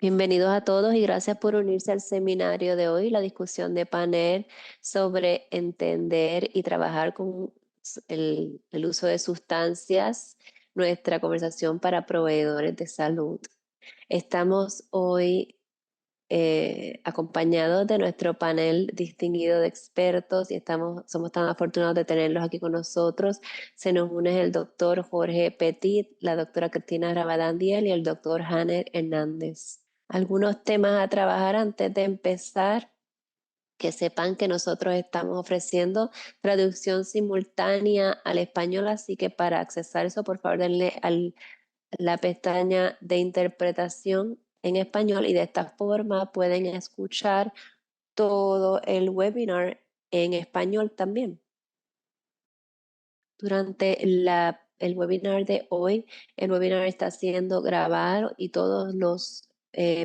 Bienvenidos a todos y gracias por unirse al seminario de hoy, la discusión de panel sobre entender y trabajar con el uso de sustancias, nuestra conversación para proveedores de salud. Estamos hoy acompañados de nuestro panel distinguido de expertos y somos tan afortunados de tenerlos aquí con nosotros. Se nos une el doctor Jorge Petit, la doctora Cristina Rabadandiel y el doctor Hanner Hernández. Algunos temas a trabajar antes de empezar, que sepan que nosotros estamos ofreciendo traducción simultánea al español, así que para accesar eso, por favor, denle a la pestaña de interpretación en español y de esta forma pueden escuchar todo el webinar en español también. Durante el webinar de hoy, el webinar está siendo grabado y todos los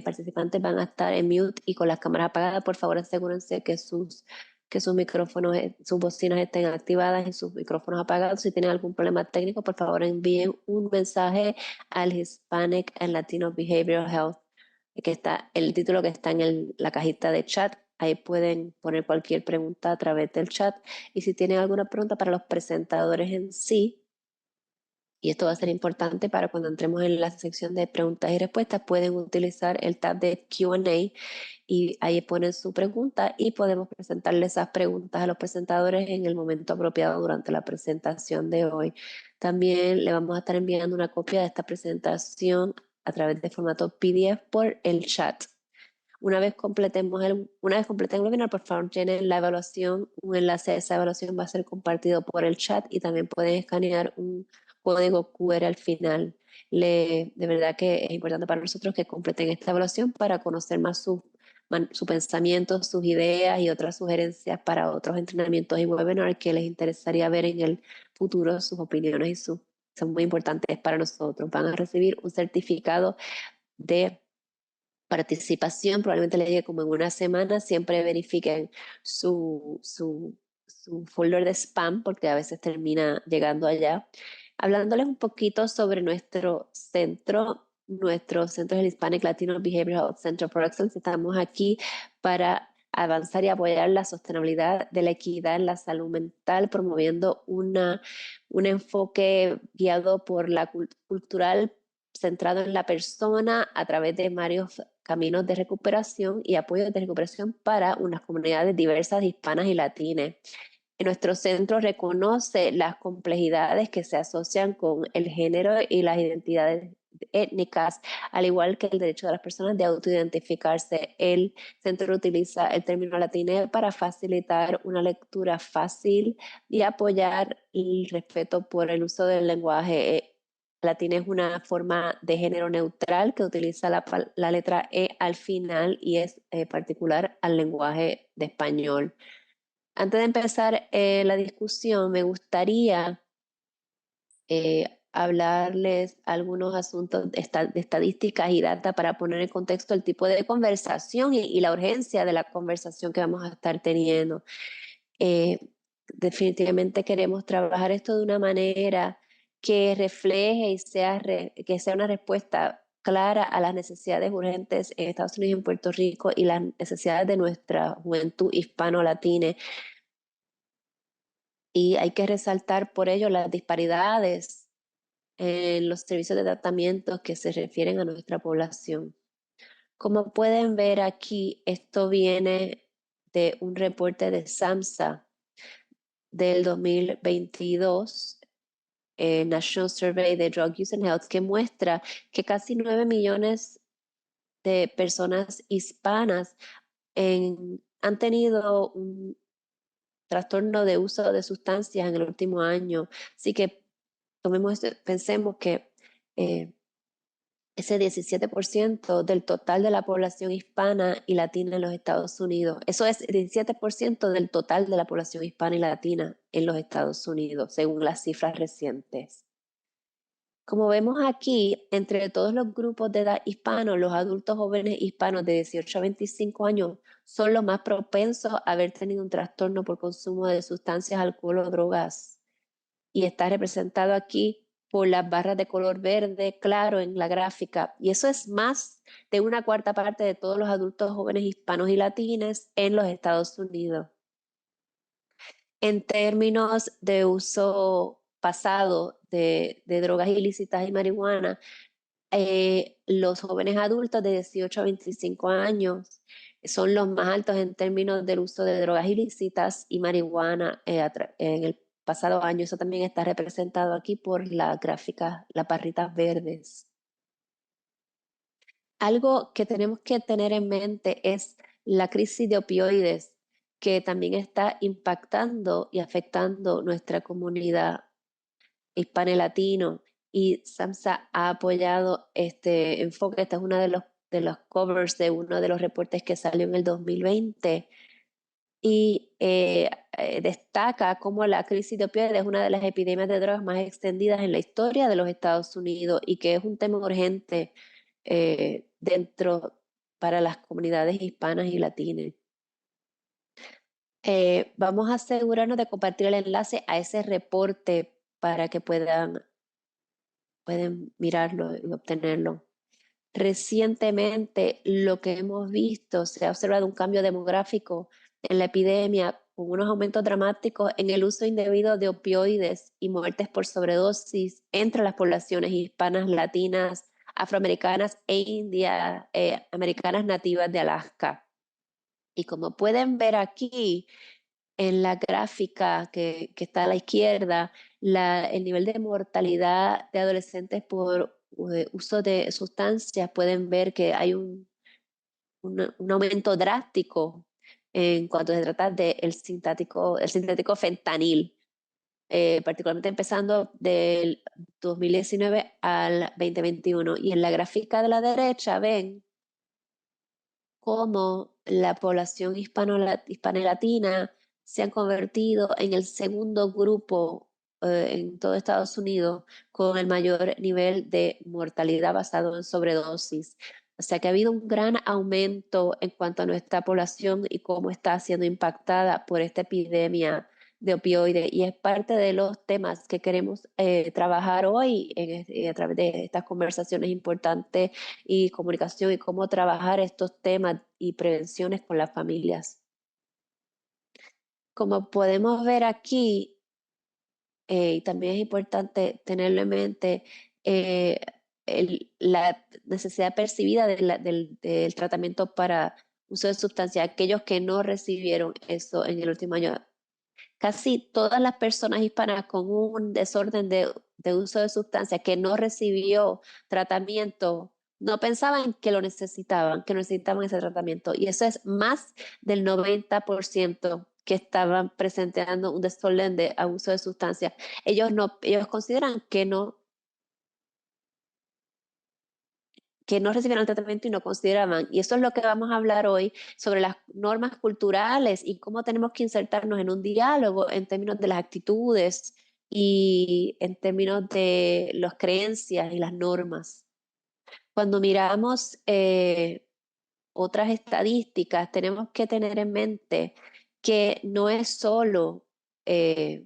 participantes van a estar en mute y con las cámaras apagadas. Por favor, asegúrense que sus micrófonos, sus bocinas estén activadas y sus micrófonos apagados. Si tienen algún problema técnico, por favor envíen un mensaje al Hispanic and Latino Behavioral Health, que está el título que está en la cajita de chat. Ahí pueden poner cualquier pregunta a través del chat. Y si tienen alguna pregunta para los presentadores en sí, y esto va a ser importante para cuando entremos en la sección de preguntas y respuestas, pueden utilizar el tab de Q&A y ahí ponen su pregunta y podemos presentarle esas preguntas a los presentadores en el momento apropiado durante la presentación de hoy. También le vamos a estar enviando una copia de esta presentación a través de formato PDF por el chat. Una vez completen el webinar, por favor llenen la evaluación. Un enlace a esa evaluación va a ser compartido por el chat y también pueden escanear un código QR al final. De verdad que es importante para nosotros que completen esta evaluación para conocer más su pensamiento, sus ideas y otras sugerencias para otros entrenamientos y webinars que les interesaría ver en el futuro. Sus opiniones y son muy importantes para nosotros. Van a recibir un certificado de participación, probablemente le llegue como en una semana. Siempre verifiquen su folder de spam porque a veces termina llegando allá. Hablándoles un poquito sobre nuestro centro es el Hispanic Latino Behavioral Health Center for Excellence. Estamos aquí para avanzar y apoyar la sostenibilidad de la equidad en la salud mental, promoviendo un enfoque guiado por la cultural, centrado en la persona a través de varios caminos de recuperación y apoyo de recuperación para unas comunidades diversas, hispanas y latinas. Nuestro centro reconoce las complejidades que se asocian con el género y las identidades étnicas, al igual que el derecho de las personas de autoidentificarse. El centro utiliza el término latino para facilitar una lectura fácil y apoyar el respeto por el uso del lenguaje. Latina es una forma de género neutral que utiliza la letra E al final y es particular al lenguaje de español. Antes de empezar la discusión, me gustaría hablarles algunos asuntos de estadísticas y data para poner en contexto el tipo de conversación y la urgencia de la conversación que vamos a estar teniendo. Eh, Definitivamente queremos trabajar esto de una manera que refleje y que sea una respuesta clara a las necesidades urgentes en Estados Unidos y en Puerto Rico y las necesidades de nuestra juventud hispano-latina. Y hay que resaltar por ello las disparidades en los servicios de tratamiento que se refieren a nuestra población. Como pueden ver aquí, esto viene de un reporte de SAMHSA del 2022, National Survey de Drug Use and Health, que muestra que casi 9 millones de personas hispanas han tenido un trastorno de uso de sustancias en el último año. Así que pensemos que ese 17% del total de la población hispana y latina en los Estados Unidos, eso es 17% del total de la población hispana y latina en los Estados Unidos, según las cifras recientes. Como vemos aquí, entre todos los grupos de edad hispanos, los adultos jóvenes hispanos de 18 a 25 años son los más propensos a haber tenido un trastorno por consumo de sustancias, alcohol o drogas. Y está representado aquí por las barras de color verde claro en la gráfica. Y eso es más de una cuarta parte de todos los adultos jóvenes hispanos y latinos en los Estados Unidos. En términos de uso pasado de drogas ilícitas y marihuana, los jóvenes adultos de 18 a 25 años son los más altos en términos del uso de drogas ilícitas y marihuana en el pasado año. Eso también está representado aquí por la gráfica, las barritas verdes. Algo que tenemos que tener en mente es la crisis de opioides, que también está impactando y afectando nuestra comunidad hispano y latino, y SAMHSA ha apoyado este enfoque. Este es uno de los covers de uno de los reportes que salió en el 2020 y destaca cómo la crisis de opioides es una de las epidemias de drogas más extendidas en la historia de los Estados Unidos y que es un tema urgente dentro para las comunidades hispanas y latinas. Vamos a asegurarnos de compartir el enlace a ese reporte para que pueden mirarlo y obtenerlo. Recientemente, lo que hemos visto, se ha observado un cambio demográfico en la epidemia, con unos aumentos dramáticos en el uso indebido de opioides y muertes por sobredosis entre las poblaciones hispanas, latinas, afroamericanas e americanas nativas de Alaska. Y como pueden ver aquí, en la gráfica que está a la izquierda, el nivel de mortalidad de adolescentes por uso de sustancias, pueden ver que hay un aumento drástico en cuanto se trata del el sintético fentanil, particularmente empezando del 2019 al 2021. Y en la gráfica de la derecha ven cómo la población hispana y latina se han convertido en el segundo grupo en todo Estados Unidos con el mayor nivel de mortalidad basado en sobredosis. O sea que ha habido un gran aumento en cuanto a nuestra población y cómo está siendo impactada por esta epidemia de opioides, y es parte de los temas que queremos trabajar hoy a través de estas conversaciones importantes y comunicación y cómo trabajar estos temas y prevenciones con las familias. Como podemos ver aquí, y también es importante tenerlo en mente, eh, la necesidad percibida del tratamiento para uso de sustancias, aquellos que no recibieron eso en el último año. Casi todas las personas hispanas con un desorden de uso de sustancias que no recibió tratamiento, no pensaban que lo necesitaban, que necesitaban ese tratamiento. Y eso es más del 90% que estaban presentando un desorden de abuso de sustancias. Ellos consideran que no recibieron el tratamiento y no consideraban. Y eso es lo que vamos a hablar hoy sobre las normas culturales y cómo tenemos que insertarnos en un diálogo en términos de las actitudes y en términos de las creencias y las normas. Cuando miramos otras estadísticas, tenemos que tener en mente que no es solo eh,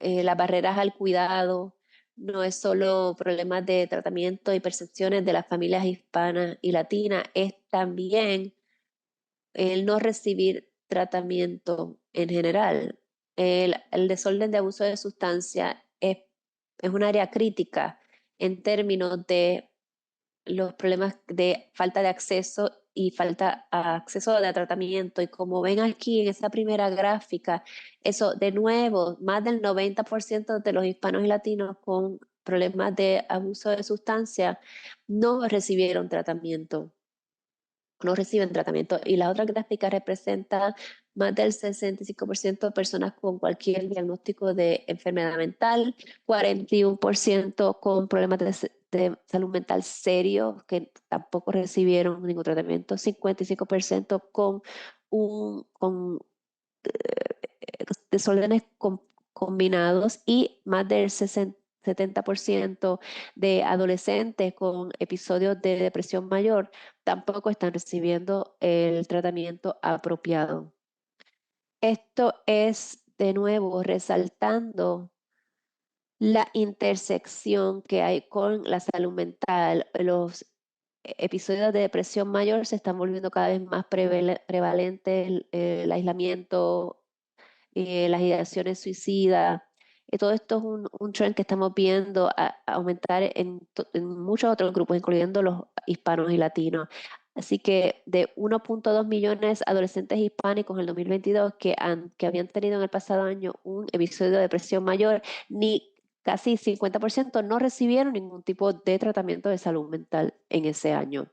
las barreras al cuidado, no es solo problemas de tratamiento y percepciones de las familias hispanas y latinas, es también el no recibir tratamiento en general. El desorden de abuso de sustancias es un área crítica en términos de los problemas de falta de acceso y falta de acceso de tratamiento. Y como ven aquí en esa primera gráfica, eso de nuevo, más del 90% de los hispanos y latinos con problemas de abuso de sustancias no recibieron tratamiento, no reciben tratamiento. Y la otra gráfica representa más del 65% de personas con cualquier diagnóstico de enfermedad mental, 41% con problemas de salud mental serios que tampoco recibieron ningún tratamiento, 55% con desórdenes combinados, y más del 70% de adolescentes con episodios de depresión mayor tampoco están recibiendo el tratamiento apropiado. Esto es de nuevo resaltando la intersección que hay con la salud mental. Los episodios de depresión mayor se están volviendo cada vez más prevalentes, el aislamiento, las ideaciones suicidas. Todo esto es un trend que estamos viendo aumentar en muchos otros grupos, incluyendo los hispanos y latinos. Así que de 1.2 millones adolescentes hispánicos en el 2022 que habían tenido en el pasado año un episodio de depresión mayor, ni casi 50% no recibieron ningún tipo de tratamiento de salud mental en ese año.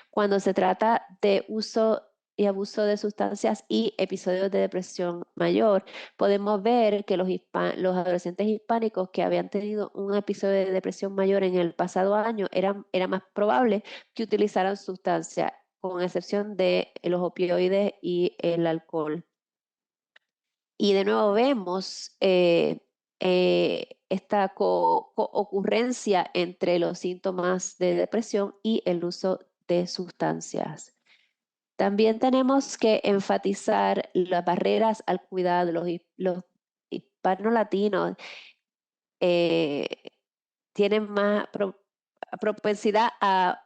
Cuando se trata de uso y abuso de sustancias y episodios de depresión mayor, podemos ver que los adolescentes hispánicos que habían tenido un episodio de depresión mayor en el pasado año era más probable que utilizaran sustancias, con excepción de los opioides y el alcohol. Y de nuevo vemos esta ocurrencia entre los síntomas de depresión y el uso de sustancias. También tenemos que enfatizar las barreras al cuidado. Los hispanos latinos eh, tienen más propensidad a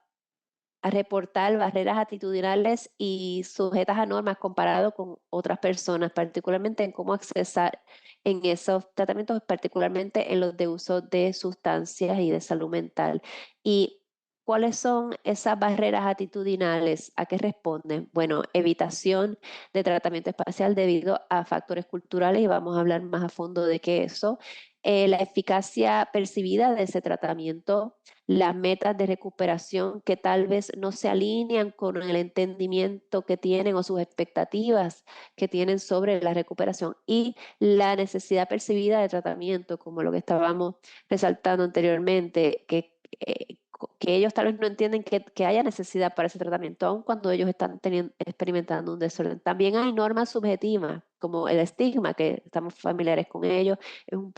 reportar barreras actitudinales y sujetas a normas comparado con otras personas, particularmente en cómo accesar en esos tratamientos, particularmente en los de uso de sustancias y de salud mental. ¿Y cuáles son esas barreras actitudinales? ¿A qué responden? Bueno, evitación de tratamiento espacial debido a factores culturales, y vamos a hablar más a fondo de qué eso. La eficacia percibida de ese tratamiento, las metas de recuperación que tal vez no se alinean con el entendimiento que tienen o sus expectativas que tienen sobre la recuperación, y la necesidad percibida de tratamiento, como lo que estábamos resaltando anteriormente, que ellos tal vez no entienden que haya necesidad para ese tratamiento, aun cuando ellos están experimentando un desorden. También hay normas subjetivas, como el estigma, que estamos familiares con ellos, es un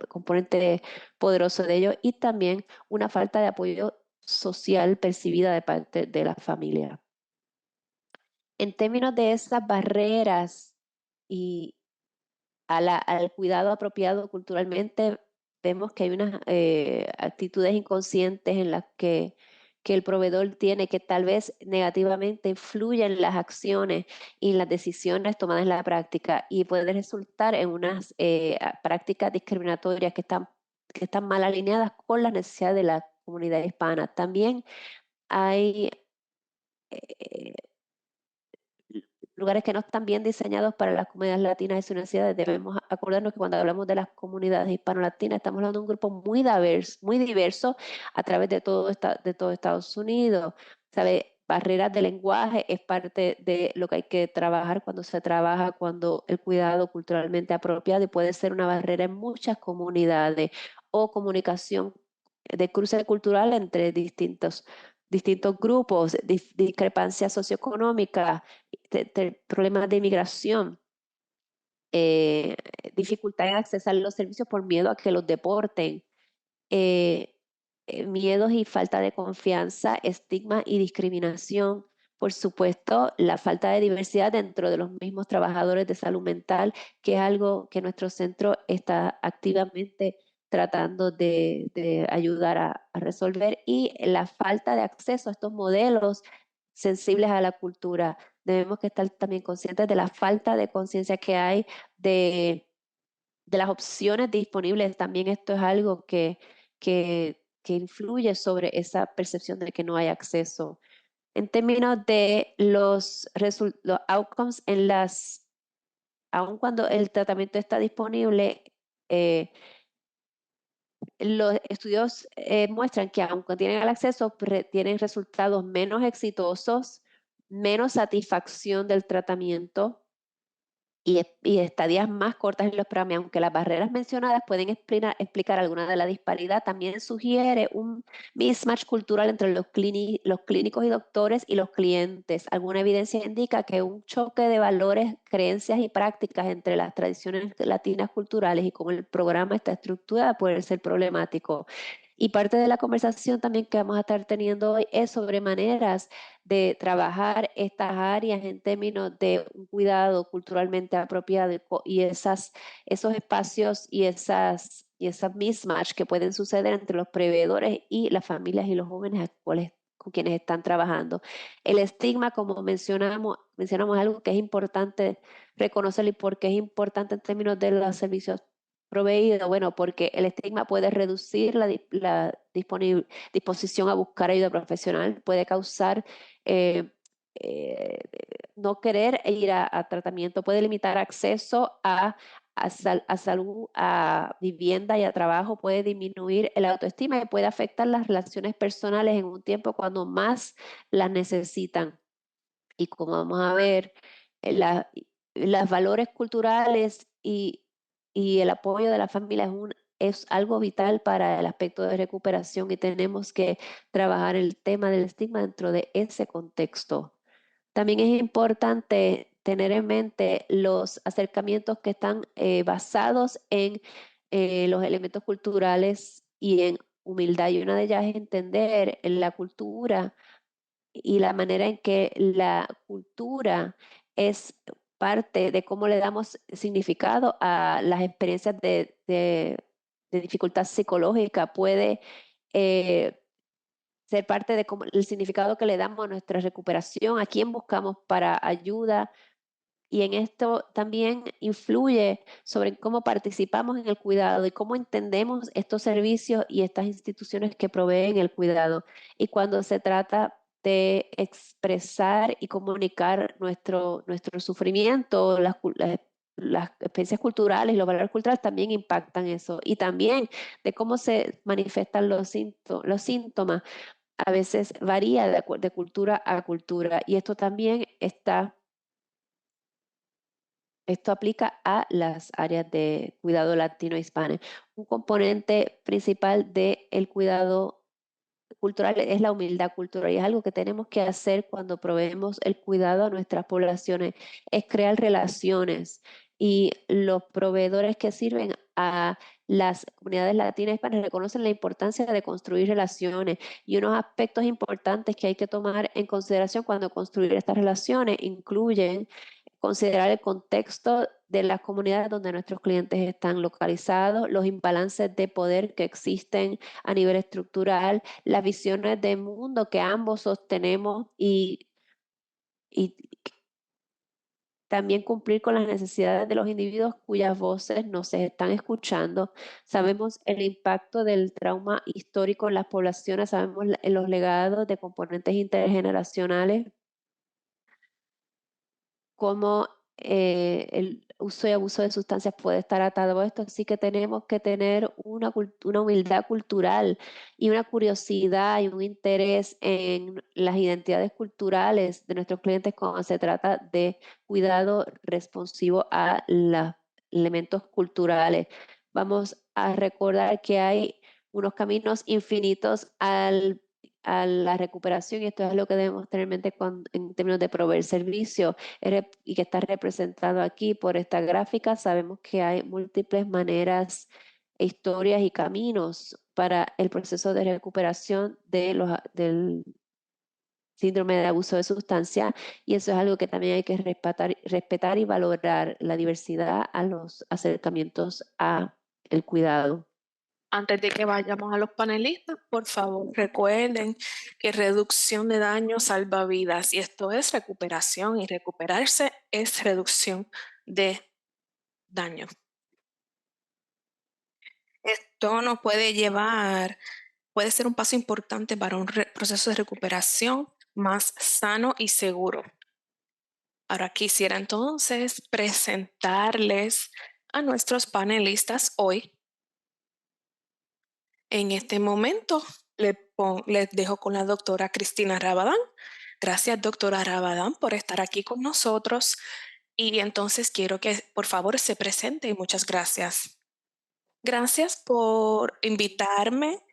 componente poderoso de ellos, y también una falta de apoyo social percibida de parte de la familia. En términos de esas barreras y al cuidado apropiado culturalmente, vemos que hay unas actitudes inconscientes en las que el proveedor tiene, que tal vez negativamente influyen en las acciones y en las decisiones tomadas en la práctica, y puede resultar en unas prácticas discriminatorias que están mal alineadas con las necesidades de la comunidad hispana. También hay eh, lugares que no están bien diseñados para las comunidades latinas y sus necesidades. Debemos acordarnos que cuando hablamos de las comunidades hispano-latinas, estamos hablando de un grupo muy diverso a través de todo Estados Unidos. ¿Sabe? Barreras de lenguaje es parte de lo que hay que trabajar cuando el cuidado culturalmente apropiado, y puede ser una barrera en muchas comunidades, o comunicación de cruce cultural entre distintos grupos, discrepancias socioeconómicas, problemas de inmigración, eh, dificultad en accesar los servicios por miedo a que los deporten, eh, miedos y falta de confianza, estigma y discriminación. Por supuesto, la falta de diversidad dentro de los mismos trabajadores de salud mental, que es algo que nuestro centro está activamente tratando de ayudar a resolver, y la falta de acceso a estos modelos sensibles a la cultura. Debemos que estar también conscientes de la falta de conciencia que hay de las opciones disponibles. También esto es algo que influye sobre esa percepción de que no hay acceso. En términos de los outcomes aun cuando el tratamiento está disponible, eh, los estudios muestran que aunque tienen el acceso, tienen resultados menos exitosos, menos satisfacción del tratamiento, y estadías más cortas en los programas. Aunque las barreras mencionadas pueden explicar alguna de la disparidad, también sugiere un mismatch cultural entre los clínicos y doctores y los clientes. Alguna evidencia indica que un choque de valores, creencias y prácticas entre las tradiciones latinas culturales y cómo el programa está estructurado puede ser problemático. Y parte de la conversación también que vamos a estar teniendo hoy es sobre maneras de trabajar estas áreas en términos de un cuidado culturalmente apropiado, y esos espacios y esas y esa mismatch que pueden suceder entre los proveedores y las familias y los jóvenes con quienes están trabajando. El estigma, como mencionamos algo que es importante reconocer y por qué es importante en términos de los servicios proveídos. Bueno, porque el estigma puede reducir la disposición a buscar ayuda profesional, puede causar eh, no querer ir a tratamiento, puede limitar acceso a salud, a vivienda y a trabajo, puede disminuir el autoestima y puede afectar las relaciones personales en un tiempo cuando más las necesitan. Y como vamos a ver, los valores culturales y el apoyo de la familia es algo vital para el aspecto de recuperación y tenemos que trabajar el tema del estigma dentro de ese contexto. También es importante tener en mente los acercamientos que están basados en los elementos culturales y en humildad. Y una de ellas es entender la cultura y la manera en que la cultura es parte de cómo le damos significado a las experiencias de dificultad psicológica. Puede eh, ser parte de el significado que le damos a nuestra recuperación, a quién buscamos para ayuda. Y en esto también influye sobre cómo participamos en el cuidado y cómo entendemos estos servicios y estas instituciones que proveen el cuidado. Y cuando se trata de expresar y comunicar nuestro sufrimiento, las experiencias culturales y los valores culturales también impactan eso. Y también de cómo se manifiestan los síntomas. A veces varía de cultura a cultura. Y esto también esto aplica a las áreas de cuidado latino-hispano. Un componente principal del cuidado cultural es la humildad cultural y es algo que tenemos que hacer cuando proveemos el cuidado a nuestras poblaciones, es crear relaciones y los proveedores que sirven a las comunidades latinas y hispanas reconocen la importancia de construir relaciones y unos aspectos importantes que hay que tomar en consideración cuando construir estas relaciones incluyen considerar el contexto de las comunidades donde nuestros clientes están localizados, los imbalances de poder que existen a nivel estructural, las visiones de mundo que ambos sostenemos y también cumplir con las necesidades de los individuos cuyas voces no se están escuchando. Sabemos el impacto del trauma histórico en las poblaciones, sabemos los legados de componentes intergeneracionales cómo el uso y abuso de sustancias puede estar atado a esto. Así que tenemos que tener una humildad cultural y una curiosidad y un interés en las identidades culturales de nuestros clientes cuando se trata de cuidado responsivo a los elementos culturales. Vamos a recordar que hay unos caminos infinitos a la recuperación y esto es lo que debemos tener en mente en términos de proveer servicio y que está representado aquí por esta gráfica. Sabemos que hay múltiples maneras, historias y caminos para el proceso de recuperación del síndrome de abuso de sustancia y eso es algo que también hay que respetar y valorar la diversidad a los acercamientos a el cuidado. Antes de que vayamos a los panelistas, por favor, recuerden que reducción de daño salva vidas y esto es recuperación y recuperarse es reducción de daño. Esto nos puede ser un paso importante para un proceso de recuperación más sano y seguro. Ahora quisiera entonces presentarles a nuestros panelistas hoy. En este momento les dejo con la doctora Cristina Rabadán. Gracias, doctora Rabadán, por estar aquí con nosotros. Y entonces quiero que por favor se presente y muchas gracias. Gracias por invitarme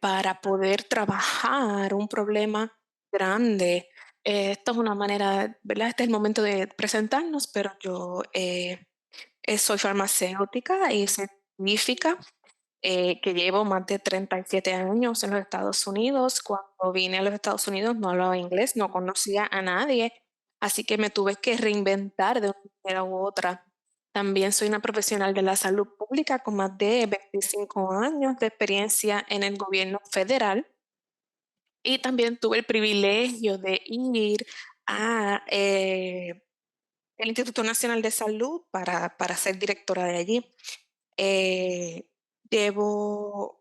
para poder trabajar un problema grande. Esto es una manera, ¿verdad? Este es el momento de presentarnos, pero yo soy farmacéutica y científica que llevo más de 37 años en los Estados Unidos. Cuando vine a los Estados Unidos no hablaba inglés, no conocía a nadie, así que me tuve que reinventar de una manera u otra. También soy una profesional de la salud pública con más de 25 años de experiencia en el gobierno federal y también tuve el privilegio de ir a el Instituto Nacional de Salud para ser directora de allí. Eh, Llevo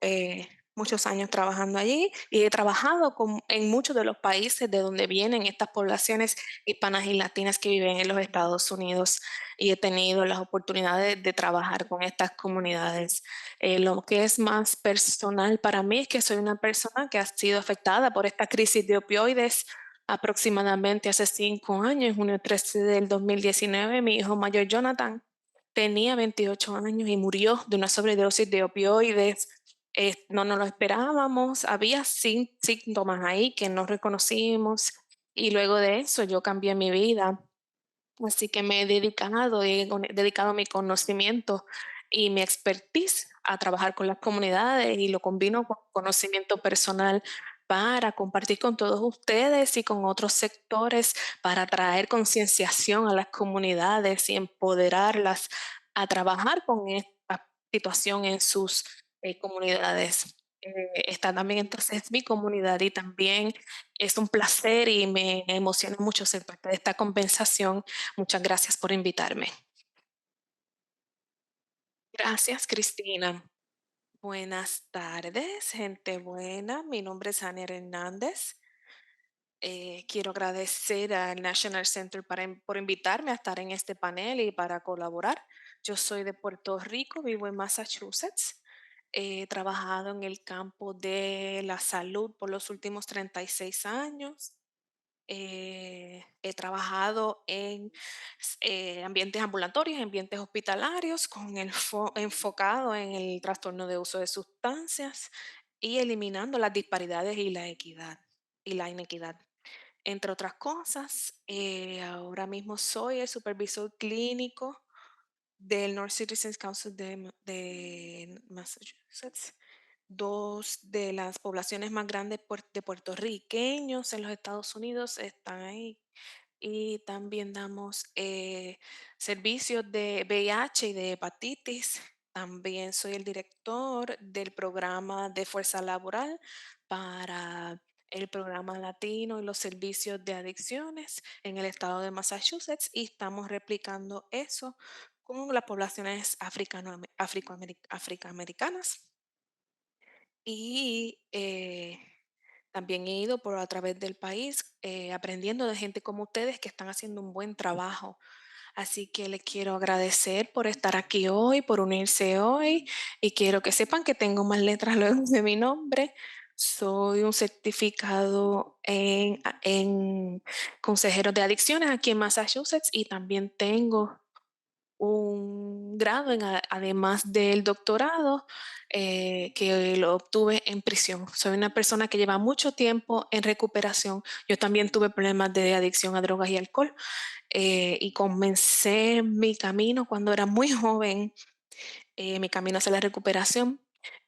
muchos años trabajando allí y he trabajado en muchos de los países de donde vienen estas poblaciones hispanas y latinas que viven en los Estados Unidos y he tenido las oportunidades de trabajar con estas comunidades. Lo que es más personal para mí es que soy una persona que ha sido afectada por esta crisis de opioides aproximadamente hace 5 años, en junio 13 del 2019, mi hijo mayor Jonathan tenía 28 años y murió de una sobredosis de opioides. No nos lo esperábamos, había síntomas ahí que no reconocimos y luego de eso yo cambié mi vida. Así que me he dedicado mi conocimiento y mi expertise a trabajar con las comunidades y lo combino con conocimiento personal para compartir con todos ustedes y con otros sectores para traer concienciación a las comunidades y empoderarlas a trabajar con esta situación en sus comunidades. Está también entonces mi comunidad y también es un placer y me emociona mucho ser parte de esta conversación. Muchas gracias por invitarme. Gracias, Cristina. Buenas tardes, gente buena. Mi nombre es Ania Hernández. Quiero agradecer al National Center por invitarme a estar en este panel y para colaborar. Yo soy de Puerto Rico, vivo en Massachusetts. He trabajado en el campo de la salud por los últimos 36 años. He trabajado en ambientes ambulatorios, ambientes hospitalarios, con enfocado en el trastorno de uso de sustancias y eliminando las disparidades y la equidad y la inequidad. Entre otras cosas, ahora mismo soy el supervisor clínico del North Citizens Council de Massachusetts, dos de las poblaciones más grandes de puertorriqueños en los Estados Unidos están ahí. Y también damos servicios de VIH y de hepatitis. También soy el director del programa de fuerza laboral para el programa latino y los servicios de adicciones en el estado de Massachusetts y estamos replicando eso con las poblaciones africoamericanas. Y también he ido por a través del país aprendiendo de gente como ustedes que están haciendo un buen trabajo. Así que les quiero agradecer por estar aquí hoy, por unirse hoy y quiero que sepan que tengo más letras luego de mi nombre. Soy un certificado en consejeros de adicciones aquí en Massachusetts y también tengo un grado además del doctorado que lo obtuve en prisión. Soy una persona que lleva mucho tiempo en recuperación. Yo también tuve problemas de adicción a drogas y alcohol y comencé mi camino cuando era muy joven, mi camino hacia la recuperación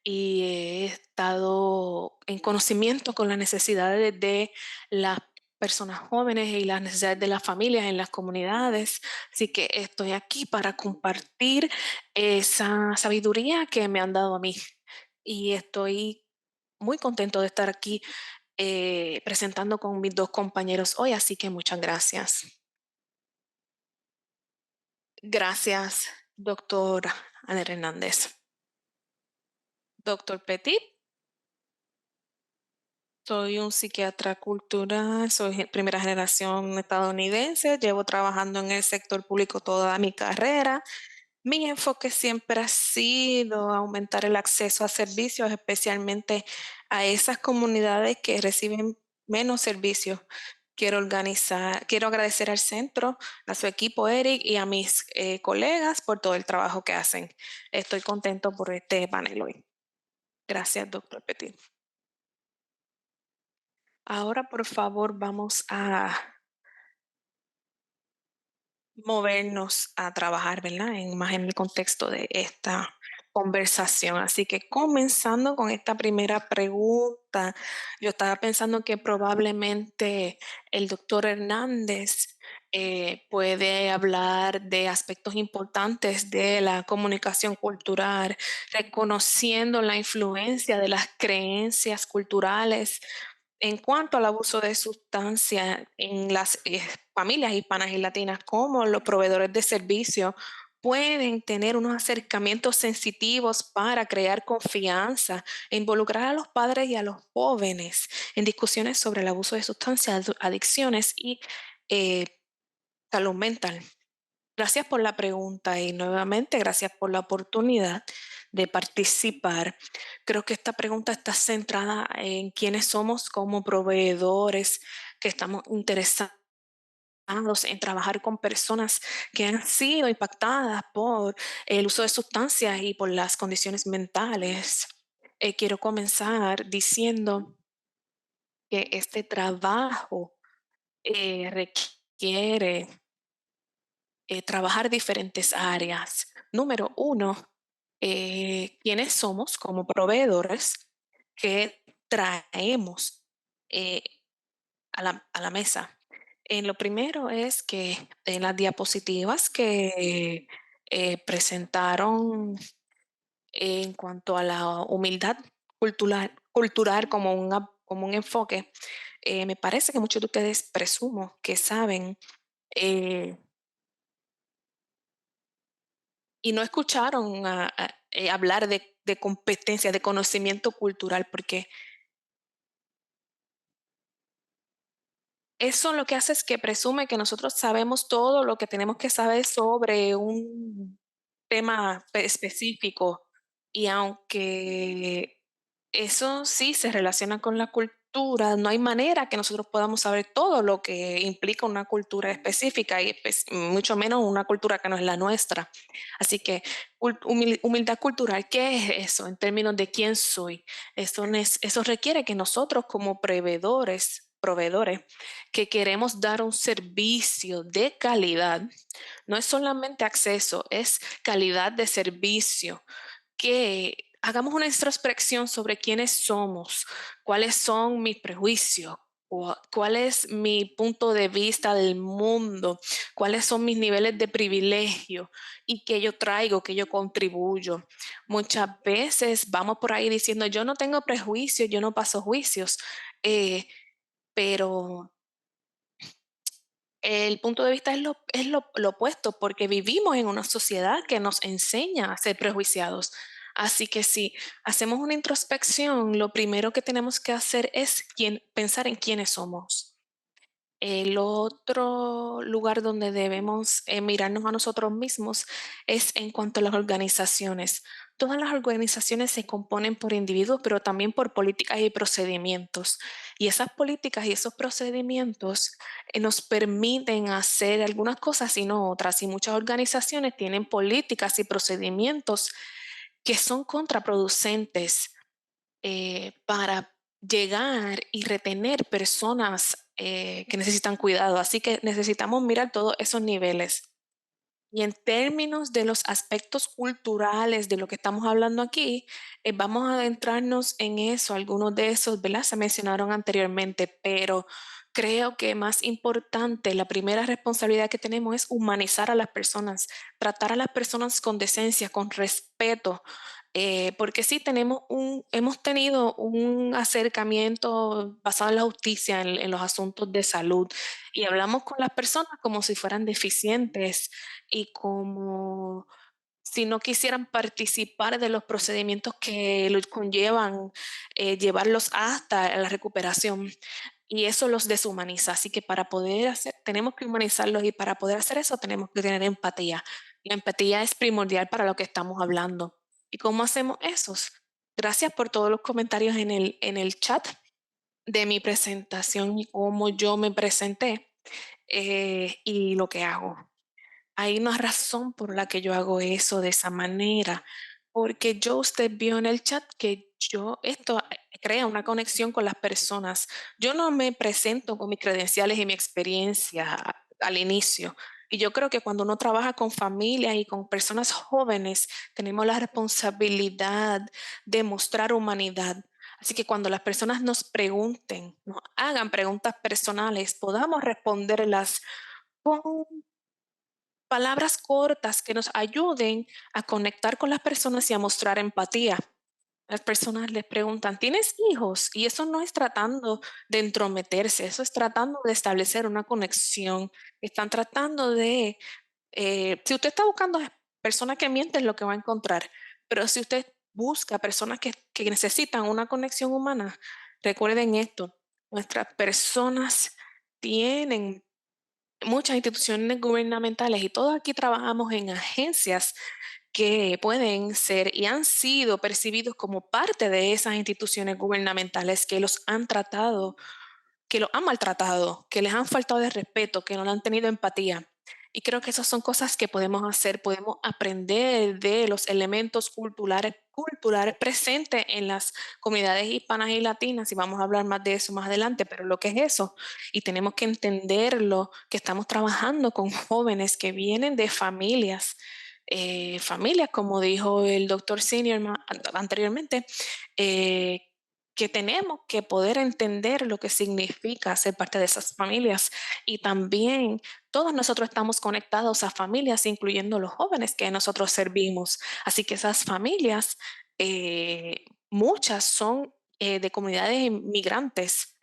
y he estado en conocimiento con las necesidades de las personas jóvenes y las necesidades de las familias en las comunidades. Así que estoy aquí para compartir esa sabiduría que me han dado a mí y estoy muy contento de estar aquí presentando con mis dos compañeros hoy, así que muchas gracias. Gracias, doctor Ana Hernández. Doctor Petit, soy un psiquiatra cultural, soy primera generación estadounidense, llevo trabajando en el sector público toda mi carrera. Mi enfoque siempre ha sido aumentar el acceso a servicios, especialmente a esas comunidades que reciben menos servicios. Quiero agradecer al centro, a su equipo Eric y a mis colegas por todo el trabajo que hacen. Estoy contento por este panel hoy. Gracias, doctor Petit. Ahora, por favor, vamos a movernos a trabajar, ¿verdad? Más en el contexto de esta conversación. Así que comenzando con esta primera pregunta, yo estaba pensando que probablemente el doctor Hernández Puede hablar de aspectos importantes de la comunicación cultural, reconociendo la influencia de las creencias culturales en cuanto al abuso de sustancias en las familias hispanas y latinas, como los proveedores de servicio pueden tener unos acercamientos sensitivos para crear confianza e involucrar a los padres y a los jóvenes en discusiones sobre el abuso de sustancias, adicciones y eh, salud mental. Gracias por la pregunta y nuevamente gracias por la oportunidad de participar. Creo que esta pregunta está centrada en quiénes somos como proveedores, que estamos interesados en trabajar con personas que han sido impactadas por el uso de sustancias y por las condiciones mentales. Quiero comenzar diciendo que este trabajo requiere trabajar diferentes áreas. Número uno, quiénes somos como proveedores que traemos eh, a la mesa. Lo primero es que en las diapositivas que presentaron en cuanto a la humildad cultural como un enfoque, me parece que muchos de ustedes presumo que saben eh, y no escucharon hablar de competencia, de conocimiento cultural, porque eso lo que hace es que presume que nosotros sabemos todo lo que tenemos que saber sobre un tema específico. Y aunque eso sí se relaciona con la cultura, no hay manera que nosotros podamos saber todo lo que implica una cultura específica y mucho menos una cultura que no es la nuestra. Así que humildad cultural, ¿qué es eso en términos de quién soy? Eso requiere que nosotros como proveedores, que queremos dar un servicio de calidad, no es solamente acceso, es calidad de servicio, que hagamos una introspección sobre quiénes somos, cuáles son mis prejuicios, cuál es mi punto de vista del mundo, cuáles son mis niveles de privilegio y qué yo traigo, qué yo contribuyo. Muchas veces vamos por ahí diciendo, yo no tengo prejuicios, yo no paso juicios, pero el punto de vista es lo opuesto, porque vivimos en una sociedad que nos enseña a ser prejuiciados. Así que si hacemos una introspección, lo primero que tenemos que hacer es pensar en quiénes somos. El otro lugar donde debemos mirarnos a nosotros mismos es en cuanto a las organizaciones. Todas las organizaciones se componen por individuos, pero también por políticas y procedimientos. Y esas políticas y esos procedimientos nos permiten hacer algunas cosas y no otras. Y muchas organizaciones tienen políticas y procedimientos que son contraproducentes para llegar y retener personas que necesitan cuidado. Así que necesitamos mirar todos esos niveles. Y en términos de los aspectos culturales de lo que estamos hablando aquí, vamos a adentrarnos en eso. Algunos de esos, ¿verdad? Se mencionaron anteriormente, pero creo que más importante, la primera responsabilidad que tenemos es humanizar a las personas, tratar a las personas con decencia, con respeto, porque sí hemos tenido un acercamiento basado en la justicia en los asuntos de salud y hablamos con las personas como si fueran deficientes y como si no quisieran participar de los procedimientos que conllevan llevarlos hasta la recuperación. Y eso los deshumaniza. Así que tenemos que humanizarlos y para poder hacer eso tenemos que tener empatía. La empatía es primordial para lo que estamos hablando. ¿Y cómo hacemos eso? Gracias por todos los comentarios en el chat de mi presentación y cómo yo me presenté y lo que hago. Hay una razón por la que yo hago eso de esa manera, porque usted vio en el chat que esto crea una conexión con las personas. Yo no me presento con mis credenciales y mi experiencia al inicio. Y yo creo que cuando uno trabaja con familias y con personas jóvenes, tenemos la responsabilidad de mostrar humanidad. Así que cuando las personas nos pregunten, nos hagan preguntas personales, podamos responderlas con palabras cortas que nos ayuden a conectar con las personas y a mostrar empatía. Las personas les preguntan, ¿tienes hijos? Y eso no es tratando de entrometerse, eso es tratando de establecer una conexión. Están tratando de, si usted está buscando personas que mienten, lo que va a encontrar. Pero si usted busca personas que necesitan una conexión humana, recuerden esto, nuestras personas tienen muchas instituciones gubernamentales y todos aquí trabajamos en agencias que pueden ser y han sido percibidos como parte de esas instituciones gubernamentales que los han tratado, que los han maltratado, que les han faltado de respeto, que no le han tenido empatía. Y creo que esas son cosas que podemos hacer, podemos aprender de los elementos culturales presentes en las comunidades hispanas y latinas, y vamos a hablar más de eso más adelante, pero lo que es eso, y tenemos que entenderlo, que estamos trabajando con jóvenes que vienen de familias, como dijo el doctor Senior anteriormente, eh, que tenemos que poder entender lo que significa ser parte de esas familias. Y también todos nosotros estamos conectados a familias, incluyendo los jóvenes que nosotros servimos. Así que esas familias, muchas son de comunidades inmigrantes.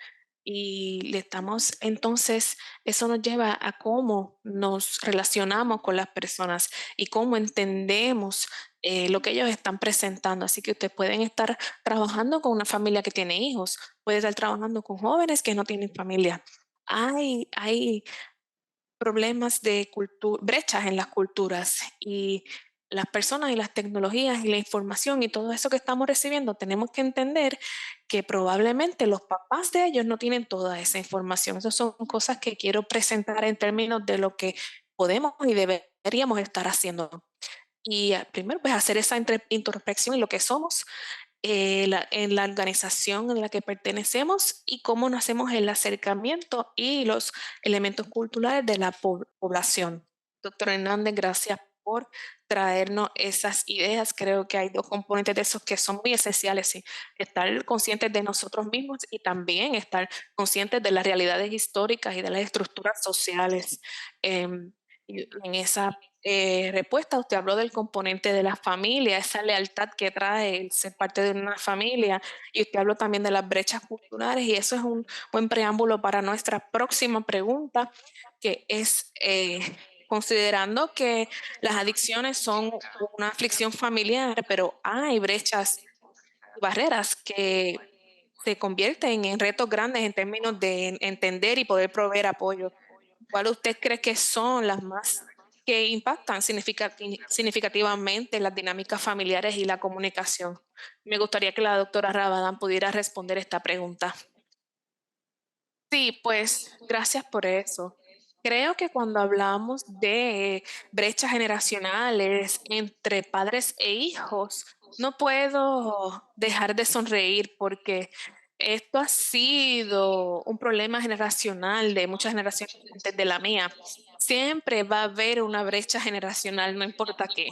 Y le estamos, entonces, eso nos lleva a cómo nos relacionamos con las personas y cómo entendemos lo que ellos están presentando. Así que ustedes pueden estar trabajando con una familia que tiene hijos, puede estar trabajando con jóvenes que no tienen familia. Hay problemas de brechas en las culturas y las personas y las tecnologías y la información y todo eso que estamos recibiendo, tenemos que entender que probablemente los papás de ellos no tienen toda esa información. Esas son cosas que quiero presentar en términos de lo que podemos y deberíamos estar haciendo. Y primero, pues hacer esa introspección en lo que somos, en la organización en la que pertenecemos y cómo nos hacemos el acercamiento y los elementos culturales de la población. Doctor Hernández, gracias por traernos esas ideas. Creo que hay dos componentes de esos que son muy esenciales, sí. Estar conscientes de nosotros mismos y también estar conscientes de las realidades históricas y de las estructuras sociales. Y en esa respuesta, usted habló del componente de la familia, esa lealtad que trae el ser parte de una familia, y usted habló también de las brechas culturales, y eso es un buen preámbulo para nuestra próxima pregunta, que es, considerando que las adicciones son una aflicción familiar, pero hay brechas y barreras que se convierten en retos grandes en términos de entender y poder proveer apoyo. ¿Cuál usted cree que son las más que impactan significativamente las dinámicas familiares y la comunicación? Me gustaría que la doctora Rabadán pudiera responder esta pregunta. Sí, pues gracias por eso. Creo que cuando hablamos de brechas generacionales entre padres e hijos, no puedo dejar de sonreír porque esto ha sido un problema generacional de muchas generaciones antes de la mía. Siempre va a haber una brecha generacional, no importa qué.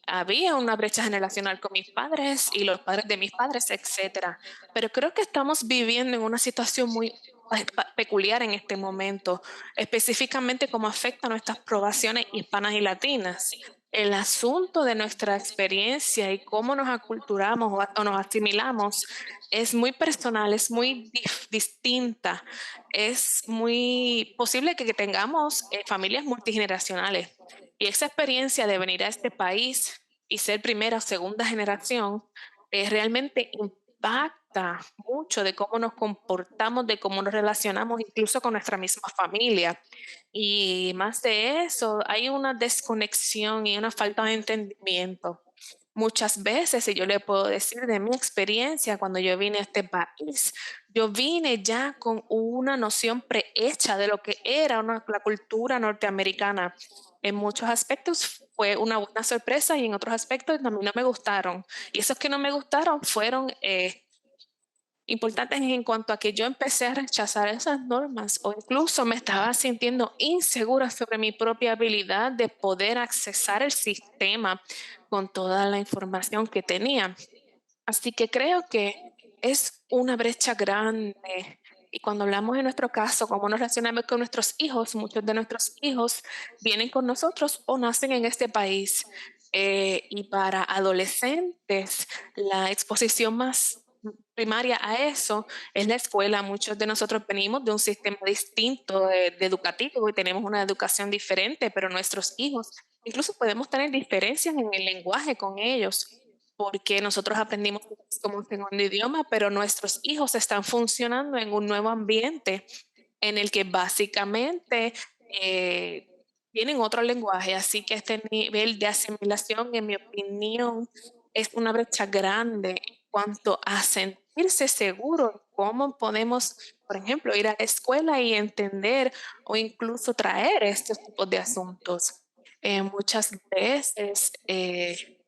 Había una brecha generacional con mis padres y los padres de mis padres, etcétera. Pero creo que estamos viviendo en una situación muy peculiar en este momento, específicamente cómo afecta nuestras poblaciones hispanas y latinas. El asunto de nuestra experiencia y cómo nos aculturamos o nos asimilamos es muy personal, es muy distinta. Es muy posible que tengamos familias multigeneracionales. Y esa experiencia de venir a este país y ser primera o segunda generación realmente impacta mucho de cómo nos comportamos, de cómo nos relacionamos incluso con nuestra misma familia. Y más de eso, hay una desconexión y una falta de entendimiento. Muchas veces, y yo le puedo decir de mi experiencia cuando yo vine a este país, yo vine ya con una noción prehecha de lo que era la cultura norteamericana. En muchos aspectos fue una buena sorpresa y en otros aspectos a mí no me gustaron. Y esos que no me gustaron fueron importantes en cuanto a que yo empecé a rechazar esas normas o incluso me estaba sintiendo insegura sobre mi propia habilidad de poder accesar el sistema con toda la información que tenía. Así que creo que es una brecha grande Y cuando hablamos en nuestro caso, cómo nos relacionamos con nuestros hijos, muchos de nuestros hijos vienen con nosotros o nacen en este país. Y para adolescentes, la exposición más primaria a eso es la escuela. Muchos de nosotros venimos de un sistema distinto de educativo y tenemos una educación diferente, pero nuestros hijos, incluso podemos tener diferencias en el lenguaje con ellos, porque nosotros aprendimos como un segundo idioma, pero nuestros hijos están funcionando en un nuevo ambiente en el que básicamente eh, tienen otro lenguaje, así que este nivel de asimilación, en mi opinión, es una brecha grande en cuanto a sentirse seguro. ¿Cómo podemos, por ejemplo, ir a la escuela y entender o incluso traer estos tipos de asuntos? Muchas veces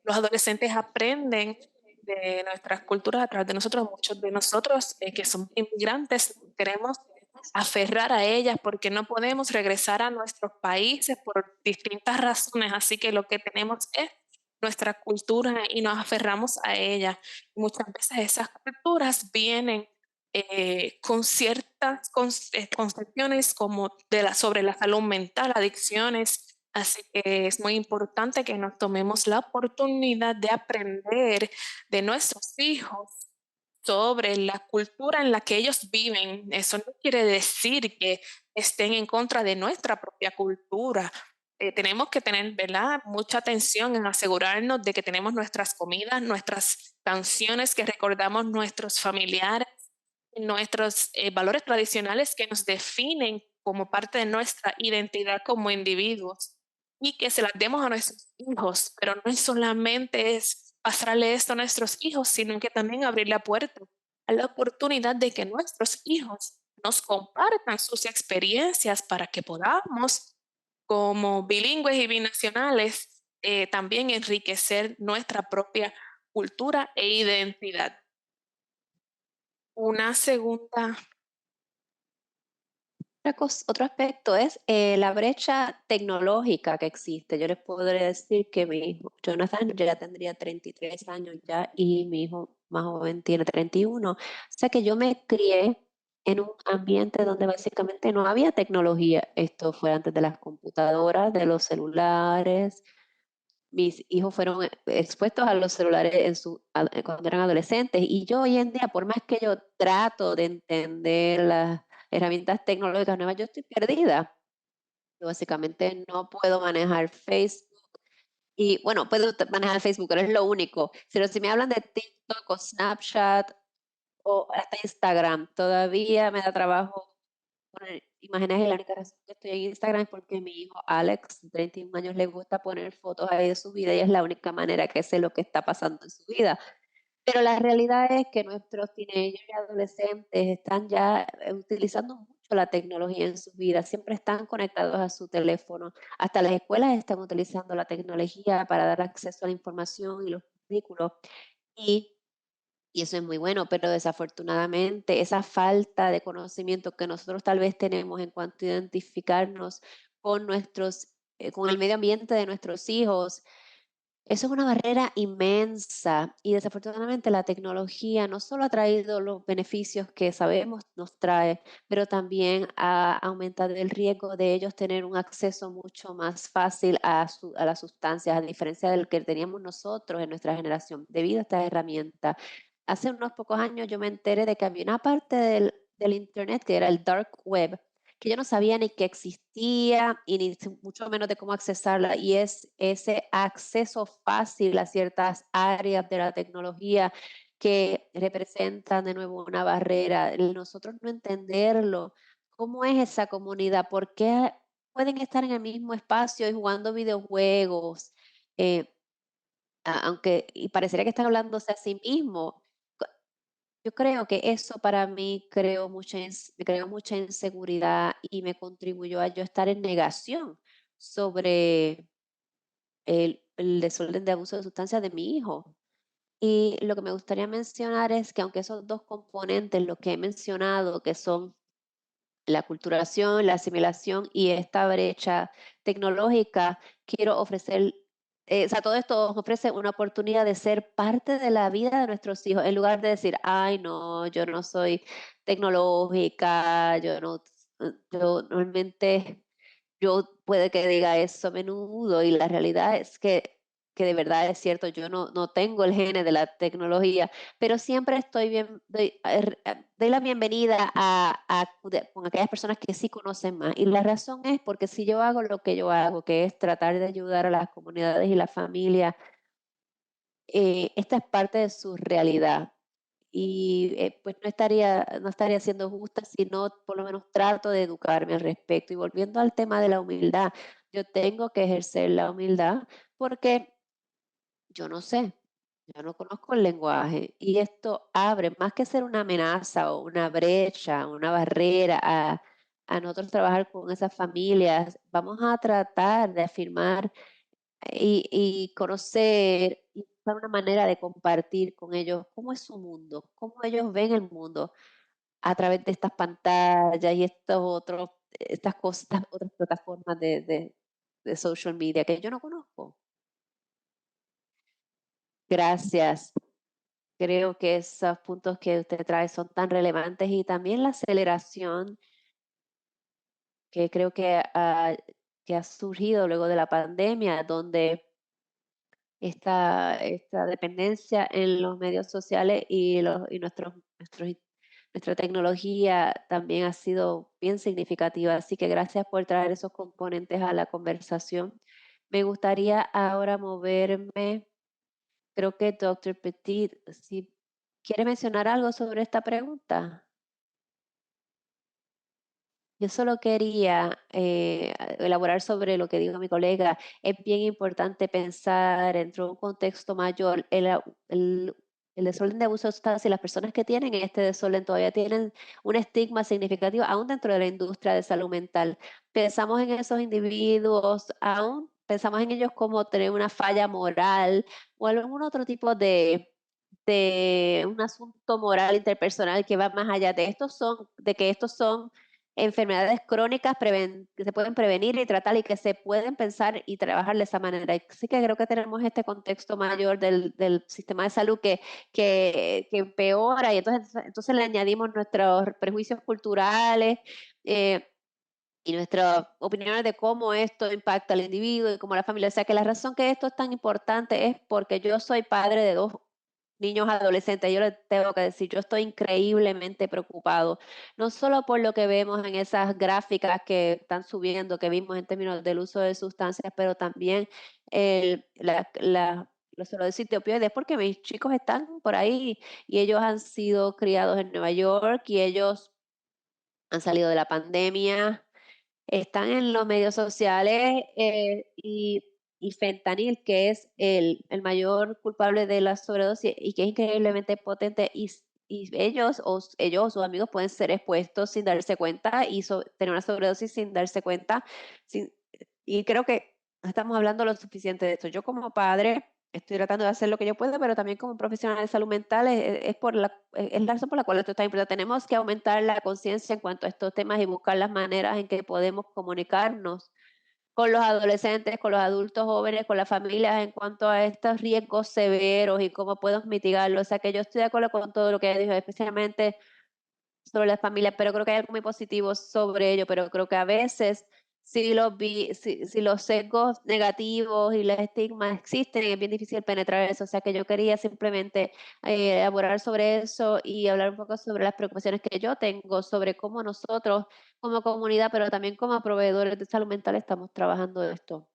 los adolescentes aprenden de nuestras culturas a través de nosotros. Muchos de nosotros que somos inmigrantes queremos aferrar a ellas porque no podemos regresar a nuestros países por distintas razones. Así que lo que tenemos es nuestra cultura y nos aferramos a ella. Muchas veces esas culturas vienen con ciertas concepciones como sobre la salud mental, adicciones. Así que es muy importante que nos tomemos la oportunidad de aprender de nuestros hijos sobre la cultura en la que ellos viven. Eso no quiere decir que estén en contra de nuestra propia cultura. Tenemos que tener, ¿verdad?, mucha atención en asegurarnos de que tenemos nuestras comidas, nuestras canciones, que recordamos nuestros familiares, nuestros valores tradicionales que nos definen como parte de nuestra identidad como individuos y que se las demos a nuestros hijos, pero no es solamente es pasarle esto a nuestros hijos, sino que también abrir la puerta a la oportunidad de que nuestros hijos nos compartan sus experiencias para que podamos, como bilingües y binacionales, también enriquecer nuestra propia cultura e identidad. Una segunda. Otro aspecto es la brecha tecnológica que existe. Yo les podré decir que mi hijo, Jonathan, ya tendría 33 años ya y mi hijo más joven tiene 31. O sea que yo me crié en un ambiente donde básicamente no había tecnología. Esto fue antes de las computadoras, de los celulares. Mis hijos fueron expuestos a los celulares cuando eran adolescentes y yo hoy en día, por más que yo trato de entender las herramientas tecnológicas nuevas, yo estoy perdida. Yo básicamente no puedo manejar Facebook y bueno, puedo manejar Facebook, pero es lo único. Pero si me hablan de TikTok o Snapchat o hasta Instagram, todavía me da trabajo poner imágenes. Y la única razón que estoy en Instagram es porque mi hijo Alex, de 31 años, le gusta poner fotos ahí de su vida y es la única manera que sé lo que está pasando en su vida. Pero la realidad es que nuestros teenagers y adolescentes están ya utilizando mucho la tecnología en sus vidas, siempre están conectados a su teléfono. Hasta las escuelas están utilizando la tecnología para dar acceso a la información y los currículos. Y y eso es muy bueno, pero desafortunadamente esa falta de conocimiento que nosotros tal vez tenemos en cuanto a identificarnos con con el medio ambiente de nuestros hijos, eso es una barrera inmensa y desafortunadamente la tecnología no solo ha traído los beneficios que sabemos nos trae, pero también ha aumentado el riesgo de ellos tener un acceso mucho más fácil a las sustancias, a diferencia del que teníamos nosotros en nuestra generación, debido a estas herramientas. Hace unos pocos años yo me enteré de que había una parte del Internet que era el dark web, que yo no sabía ni que existía y ni mucho menos de cómo accesarla, y es ese acceso fácil a ciertas áreas de la tecnología que representan de nuevo una barrera, el nosotros no entenderlo. ¿Cómo es esa comunidad? ¿Por qué pueden estar en el mismo espacio y jugando videojuegos? Eh, Aunque y parecería que están hablándose a sí mismos. Yo creo que eso para mí me creó mucha inseguridad y me contribuyó a yo estar en negación sobre el desorden de abuso de sustancias de mi hijo. Y lo que me gustaría mencionar es que aunque esos dos componentes, lo que he mencionado, que son la aculturación, la asimilación y esta brecha tecnológica, quiero ofrecer o sea, todo esto nos ofrece una oportunidad de ser parte de la vida de nuestros hijos, en lugar de decir, ay, no, yo no soy tecnológica, yo normalmente, yo puede que diga eso a menudo y la realidad es que de verdad es cierto, yo no tengo el gene de la tecnología, pero siempre estoy bien, doy la bienvenida con aquellas personas que sí conocen más. Y la razón es porque si yo hago lo que yo hago, que es tratar de ayudar a las comunidades y la familia, esta es parte de su realidad. Y pues no estaría siendo justa si no por lo menos trato de educarme al respecto. Y volviendo al tema de la humildad, yo tengo que ejercer la humildad porque yo no sé, yo no conozco el lenguaje y esto abre, más que ser una amenaza o una brecha, una barrera a nosotros trabajar con esas familias, vamos a tratar de afirmar y conocer y buscar una manera de compartir con ellos cómo es su mundo, cómo ellos ven el mundo a través de estas pantallas y estas cosas, estas otras plataformas de social media que yo no conozco. Gracias. Creo que esos puntos que usted trae son tan relevantes y también la aceleración que creo que ha surgido luego de la pandemia, donde esta dependencia en los medios sociales y nuestra tecnología también ha sido bien significativa. Así que gracias por traer esos componentes a la conversación. Me gustaría ahora moverme, creo que doctor Petit, si quiere mencionar algo sobre esta pregunta. Yo solo quería elaborar sobre lo que dijo mi colega. Es bien importante pensar dentro de un contexto mayor. El, el desorden de abuso de sustancias y las personas que tienen este desorden todavía tienen un estigma significativo, aún dentro de la industria de salud mental. Pensamos en esos individuos, aún pensamos en ellos como tener una falla moral o algún otro tipo de un asunto moral interpersonal que va más allá de que estos son enfermedades crónicas que se pueden prevenir y tratar y que se pueden pensar y trabajar de esa manera. Y sí que creo que tenemos este contexto mayor del sistema de salud que empeora y entonces le añadimos nuestros prejuicios culturales eh, y nuestras opiniones de cómo esto impacta al individuo y cómo a la familia. O sea que la razón que esto es tan importante es porque yo soy padre de dos niños adolescentes. Yo les tengo que decir, yo estoy increíblemente preocupado, no solo por lo que vemos en esas gráficas que están subiendo, que vimos en términos del uso de sustancias, pero también los sobredosis de opioides, porque mis chicos están por ahí y ellos han sido criados en Nueva York y ellos han salido de la pandemia, están en los medios sociales y fentanil, que es el mayor culpable de la sobredosis y que es increíblemente potente y ellos o sus amigos pueden ser expuestos sin darse cuenta y tener una sobredosis sin darse cuenta. sin- y creo que no estamos hablando lo suficiente de esto. Yo como padre estoy tratando de hacer lo que yo puedo, pero también como profesional de salud mental es la razón por la cual esto está importante. Tenemos que aumentar la conciencia en cuanto a estos temas y buscar las maneras en que podemos comunicarnos con los adolescentes, con los adultos jóvenes, con las familias en cuanto a estos riesgos severos y cómo podemos mitigarlos. O sea que yo estoy de acuerdo con todo lo que dijo, especialmente sobre las familias, pero creo que hay algo muy positivo sobre ello, pero creo que a veces si los sesgos negativos y los estigmas existen, es bien difícil penetrar eso. O sea que yo quería simplemente elaborar sobre eso y hablar un poco sobre las preocupaciones que yo tengo, sobre cómo nosotros como comunidad, pero también como proveedores de salud mental estamos trabajando esto.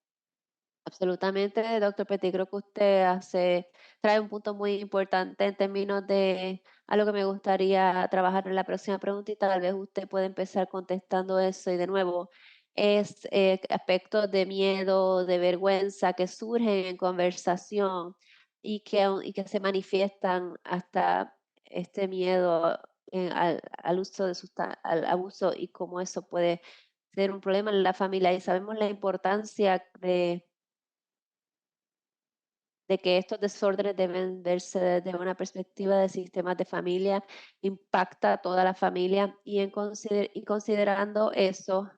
Absolutamente, doctor Petit, creo que usted trae un punto muy importante en términos de algo que me gustaría trabajar en la próxima pregunta y tal vez usted puede empezar contestando eso y de nuevo es aspectos de miedo, de vergüenza que surgen en conversación y que se manifiestan hasta este miedo al uso al abuso y cómo eso puede ser un problema en la familia y sabemos la importancia de que estos desórdenes deben verse desde una perspectiva de sistemas de familia, impacta a toda la familia y considerando eso,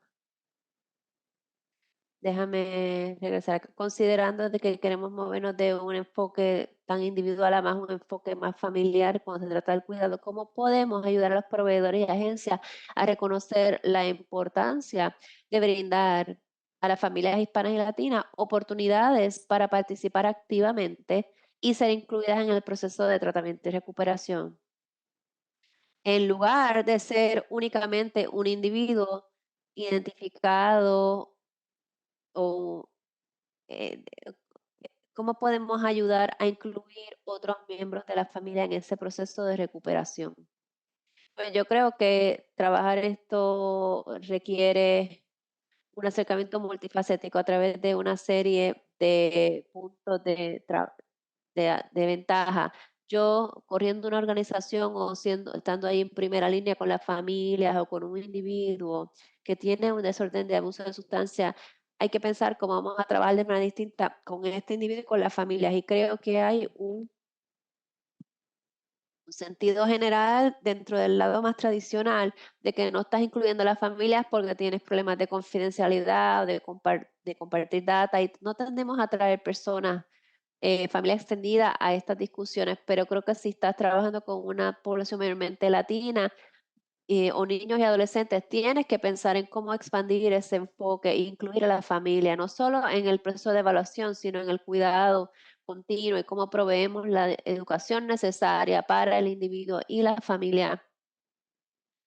déjame regresar, considerando de que queremos movernos de un enfoque tan individual a más un enfoque más familiar cuando se trata del cuidado, ¿cómo podemos ayudar a los proveedores y agencias a reconocer la importancia de brindar a las familias hispanas y latinas oportunidades para participar activamente y ser incluidas en el proceso de tratamiento y recuperación? En lugar de ser únicamente un individuo identificado o eh, ¿cómo podemos ayudar a incluir otros miembros de la familia en ese proceso de recuperación? Pues yo creo que trabajar esto requiere un acercamiento multifacético a través de una serie de puntos de ventaja. Yo corriendo una organización o estando ahí en primera línea con las familias o con un individuo que tiene un desorden de abuso de sustancia, hay que pensar cómo vamos a trabajar de manera distinta con este individuo y con las familias. Y creo que hay un sentido general dentro del lado más tradicional de que no estás incluyendo a las familias porque tienes problemas de confidencialidad, de compartir data y no tendemos a traer personas familia extendida a estas discusiones, pero creo que si estás trabajando con una población mayormente latina o niños y adolescentes, tienes que pensar en cómo expandir ese enfoque e incluir a la familia, no solo en el proceso de evaluación, sino en el cuidado continuo y cómo proveemos la educación necesaria para el individuo y la familia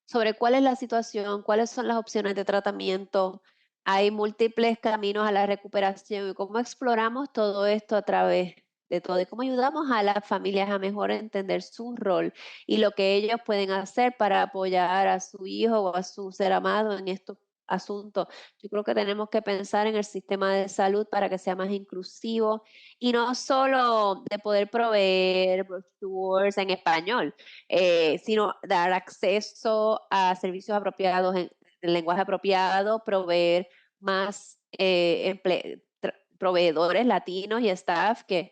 sobre cuál es la situación, cuáles son las opciones de tratamiento. Hay múltiples caminos a la recuperación y cómo exploramos todo esto a través de todo y cómo ayudamos a las familias a mejor entender su rol y lo que ellos pueden hacer para apoyar a su hijo o a su ser amado en estos asuntos. Yo creo que tenemos que pensar en el sistema de salud para que sea más inclusivo y no solo de poder proveer brochures en español, sino dar acceso a servicios apropiados en lenguaje apropiado, proveer más proveedores latinos y staff que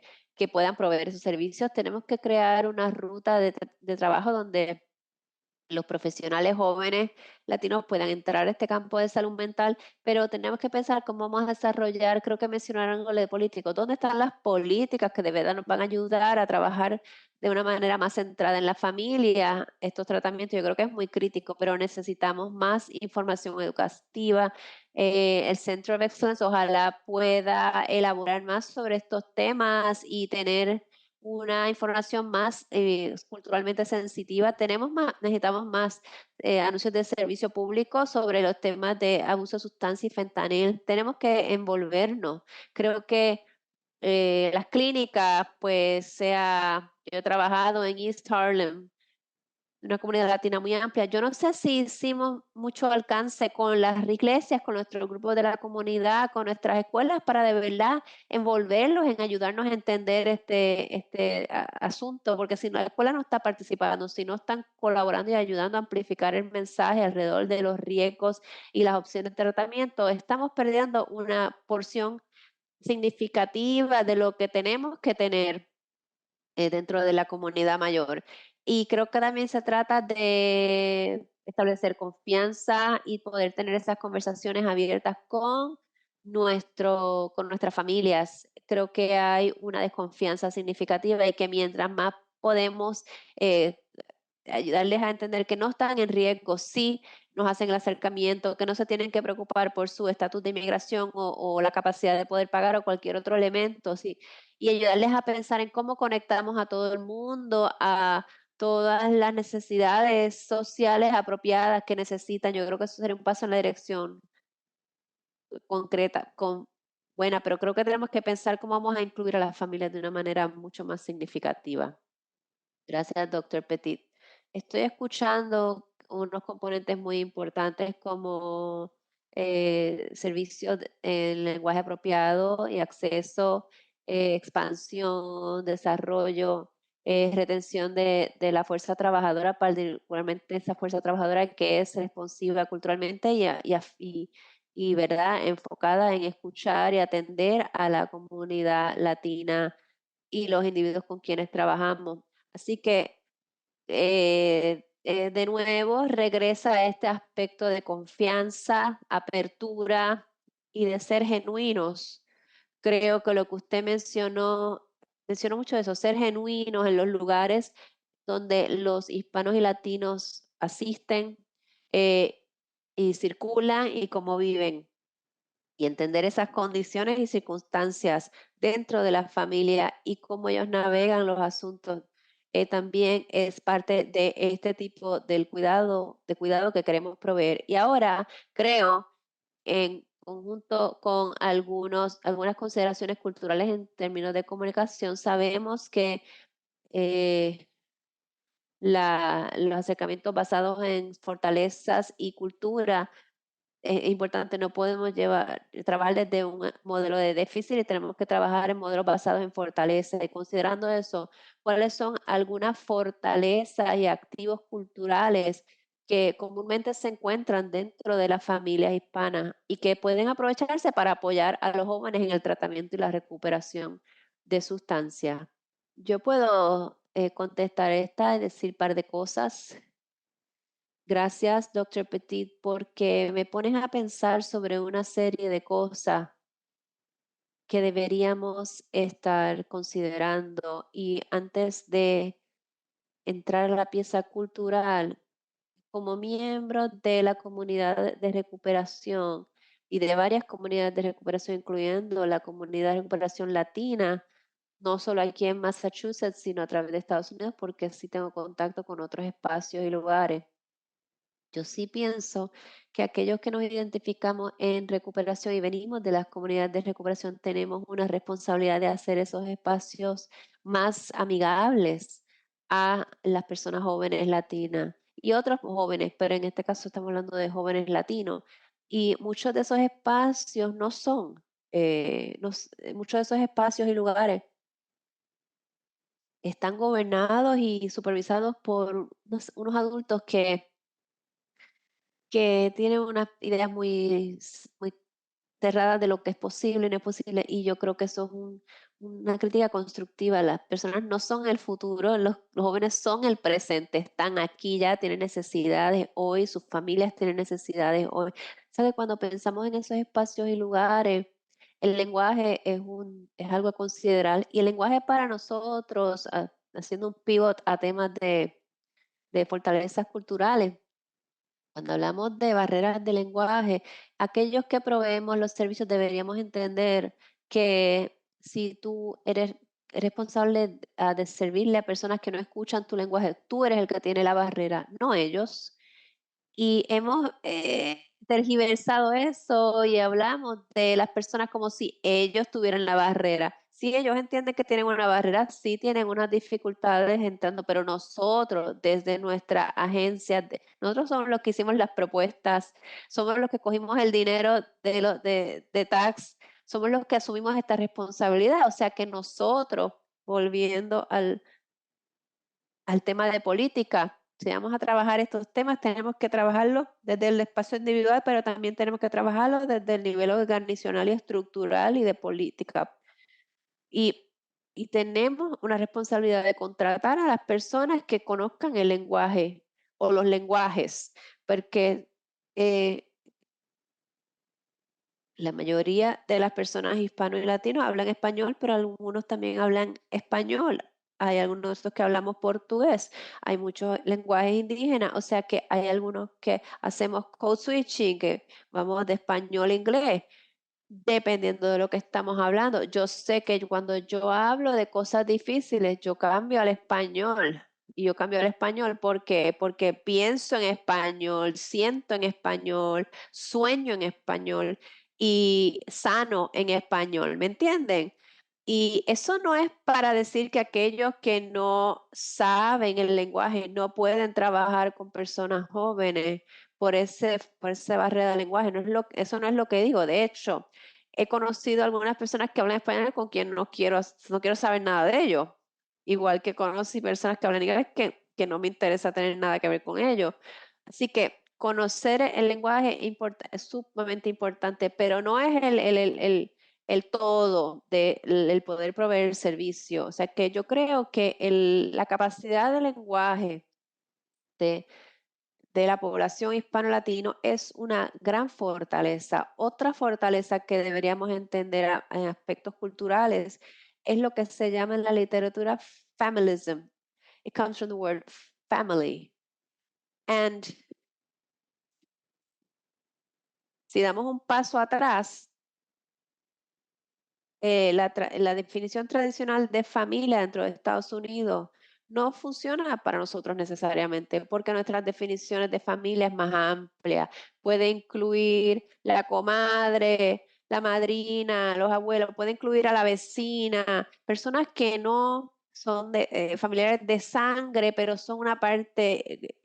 puedan proveer esos servicios. Tenemos que crear una ruta de trabajo donde los profesionales jóvenes latinos puedan entrar a este campo de salud mental, pero tenemos que pensar cómo vamos a desarrollar, creo que mencionaron algo de políticos, ¿dónde están las políticas que de verdad nos van a ayudar a trabajar de una manera más centrada en la familia? Estos tratamientos yo creo que es muy crítico, pero necesitamos más información educativa. El Centro of Excellence ojalá pueda elaborar más sobre estos temas y tener una información más culturalmente sensitiva. Necesitamos más anuncios de servicio público sobre los temas de abuso de sustancia y fentanil. Tenemos que envolvernos. Creo que las clínicas, pues yo he trabajado en East Harlem, una comunidad latina muy amplia. Yo no sé si hicimos mucho alcance con las iglesias, con nuestro grupo de la comunidad, con nuestras escuelas, para de verdad envolverlos en ayudarnos a entender este asunto, porque si no, la escuela no está participando, si no están colaborando y ayudando a amplificar el mensaje alrededor de los riesgos y las opciones de tratamiento, estamos perdiendo una porción significativa de lo que tenemos que tener dentro de la comunidad mayor. Y creo que también se trata de establecer confianza y poder tener esas conversaciones abiertas con nuestras familias. Creo que hay una desconfianza significativa y que mientras más podemos eh, ayudarles a entender que no están en riesgo, sí nos hacen el acercamiento, que no se tienen que preocupar por su estatus de inmigración o la capacidad de poder pagar o cualquier otro elemento, sí, y ayudarles a pensar en cómo conectamos a todo el mundo, a todas las necesidades sociales apropiadas que necesitan. Yo creo que eso sería un paso en la dirección concreta, buena, pero creo que tenemos que pensar cómo vamos a incluir a las familias de una manera mucho más significativa. Gracias, doctor Petit. Estoy escuchando unos componentes muy importantes como servicios en lenguaje apropiado y acceso, expansión, desarrollo, retención de la fuerza trabajadora, particularmente esa fuerza trabajadora que es responsiva culturalmente y, ¿verdad? Enfocada en escuchar y atender a la comunidad latina y los individuos con quienes trabajamos. Así que, de nuevo, regresa a este aspecto de confianza, apertura y de ser genuinos. Creo que lo que usted mencionó mucho eso, ser genuinos en los lugares donde los hispanos y latinos asisten, eh, y circulan y cómo viven. Y entender esas condiciones y circunstancias dentro de la familia y cómo ellos navegan los asuntos, también es parte de este tipo de cuidado que queremos proveer. Y ahora creo, en conjunto con algunas consideraciones culturales en términos de comunicación, sabemos que eh, los acercamientos basados en fortalezas y cultura es importante, no podemos trabajar desde un modelo de déficit y tenemos que trabajar en modelos basados en fortaleza. Y considerando eso, ¿cuáles son algunas fortalezas y activos culturales que comúnmente se encuentran dentro de las familias hispanas y que pueden aprovecharse para apoyar a los jóvenes en el tratamiento y la recuperación de sustancias? Yo puedo contestar esta y decir un par de cosas. Gracias, doctor Petit, porque me pones a pensar sobre una serie de cosas que deberíamos estar considerando. Y antes de entrar a la pieza cultural, como miembro de la comunidad de recuperación y de varias comunidades de recuperación, incluyendo la comunidad de recuperación latina, no solo aquí en Massachusetts, sino a través de Estados Unidos, porque sí tengo contacto con otros espacios y lugares. Yo sí pienso que aquellos que nos identificamos en recuperación y venimos de las comunidades de recuperación tenemos una responsabilidad de hacer esos espacios más amigables a las personas jóvenes latinas y otros jóvenes, pero en este caso estamos hablando de jóvenes latinos. Y muchos de esos espacios no son, muchos de esos espacios y lugares están gobernados y supervisados por unos adultos que tienen unas ideas muy cerradas de lo que es posible y no es posible, y yo creo que eso es una crítica constructiva. Las personas no son el futuro, los jóvenes son el presente, están aquí ya, tienen necesidades hoy, sus familias tienen necesidades hoy. ¿Sabe? Cuando pensamos en esos espacios y lugares, el lenguaje es algo a considerar, y el lenguaje para nosotros, haciendo un pivot a temas de fortalezas culturales. Cuando hablamos de barreras de lenguaje, aquellos que proveemos los servicios deberíamos entender que si tú eres responsable de servirle a personas que no escuchan tu lenguaje, tú eres el que tiene la barrera, no ellos. Y hemos tergiversado eso y hablamos de las personas como si ellos tuvieran la barrera. Sí, ellos entienden que tienen una barrera, sí tienen unas dificultades entrando, pero nosotros desde nuestra agencia, nosotros somos los que hicimos las propuestas, somos los que cogimos el dinero de tax, somos los que asumimos esta responsabilidad. O sea que nosotros, volviendo al tema de política. Si vamos a trabajar estos temas, tenemos que trabajarlos desde el espacio individual, pero también tenemos que trabajarlos desde el nivel organizacional y estructural y de política. Y, y tenemos una responsabilidad de contratar a las personas que conozcan el lenguaje o los lenguajes, porque eh, la mayoría de las personas hispanos y latinos hablan español, pero algunos también hablan español. Hay algunos de estos que hablamos portugués. Hay muchos lenguajes indígenas, o sea que hay algunos que hacemos code switching, que vamos de español a inglés, dependiendo de lo que estamos hablando. Yo sé que cuando yo hablo de cosas difíciles, yo cambio al español. Y yo cambio al español, ¿por qué? Porque pienso en español, siento en español, sueño en español y sano en español, ¿me entienden? Y eso no es para decir que aquellos que no saben el lenguaje no pueden trabajar con personas jóvenes por esa barrera del lenguaje. Eso no es lo que digo. De hecho, he conocido algunas personas que hablan español con quien no quiero saber nada de ellos. Igual que conocí personas que hablan inglés que no me interesa tener nada que ver con ellos. Así que conocer el lenguaje es sumamente importante, pero no es el todo del poder proveer el servicio. O sea que yo creo que la capacidad del lenguaje, de la población hispano-latino es una gran fortaleza. Otra fortaleza que deberíamos entender en aspectos culturales es lo que se llama en la literatura familism. It comes from the word family. And si damos un paso atrás, la definición tradicional de familia dentro de Estados Unidos no funciona para nosotros necesariamente, porque nuestras definiciones de familia es más amplia. Puede incluir la comadre, la madrina, los abuelos, puede incluir a la vecina, personas que no son familiares de sangre, pero son una parte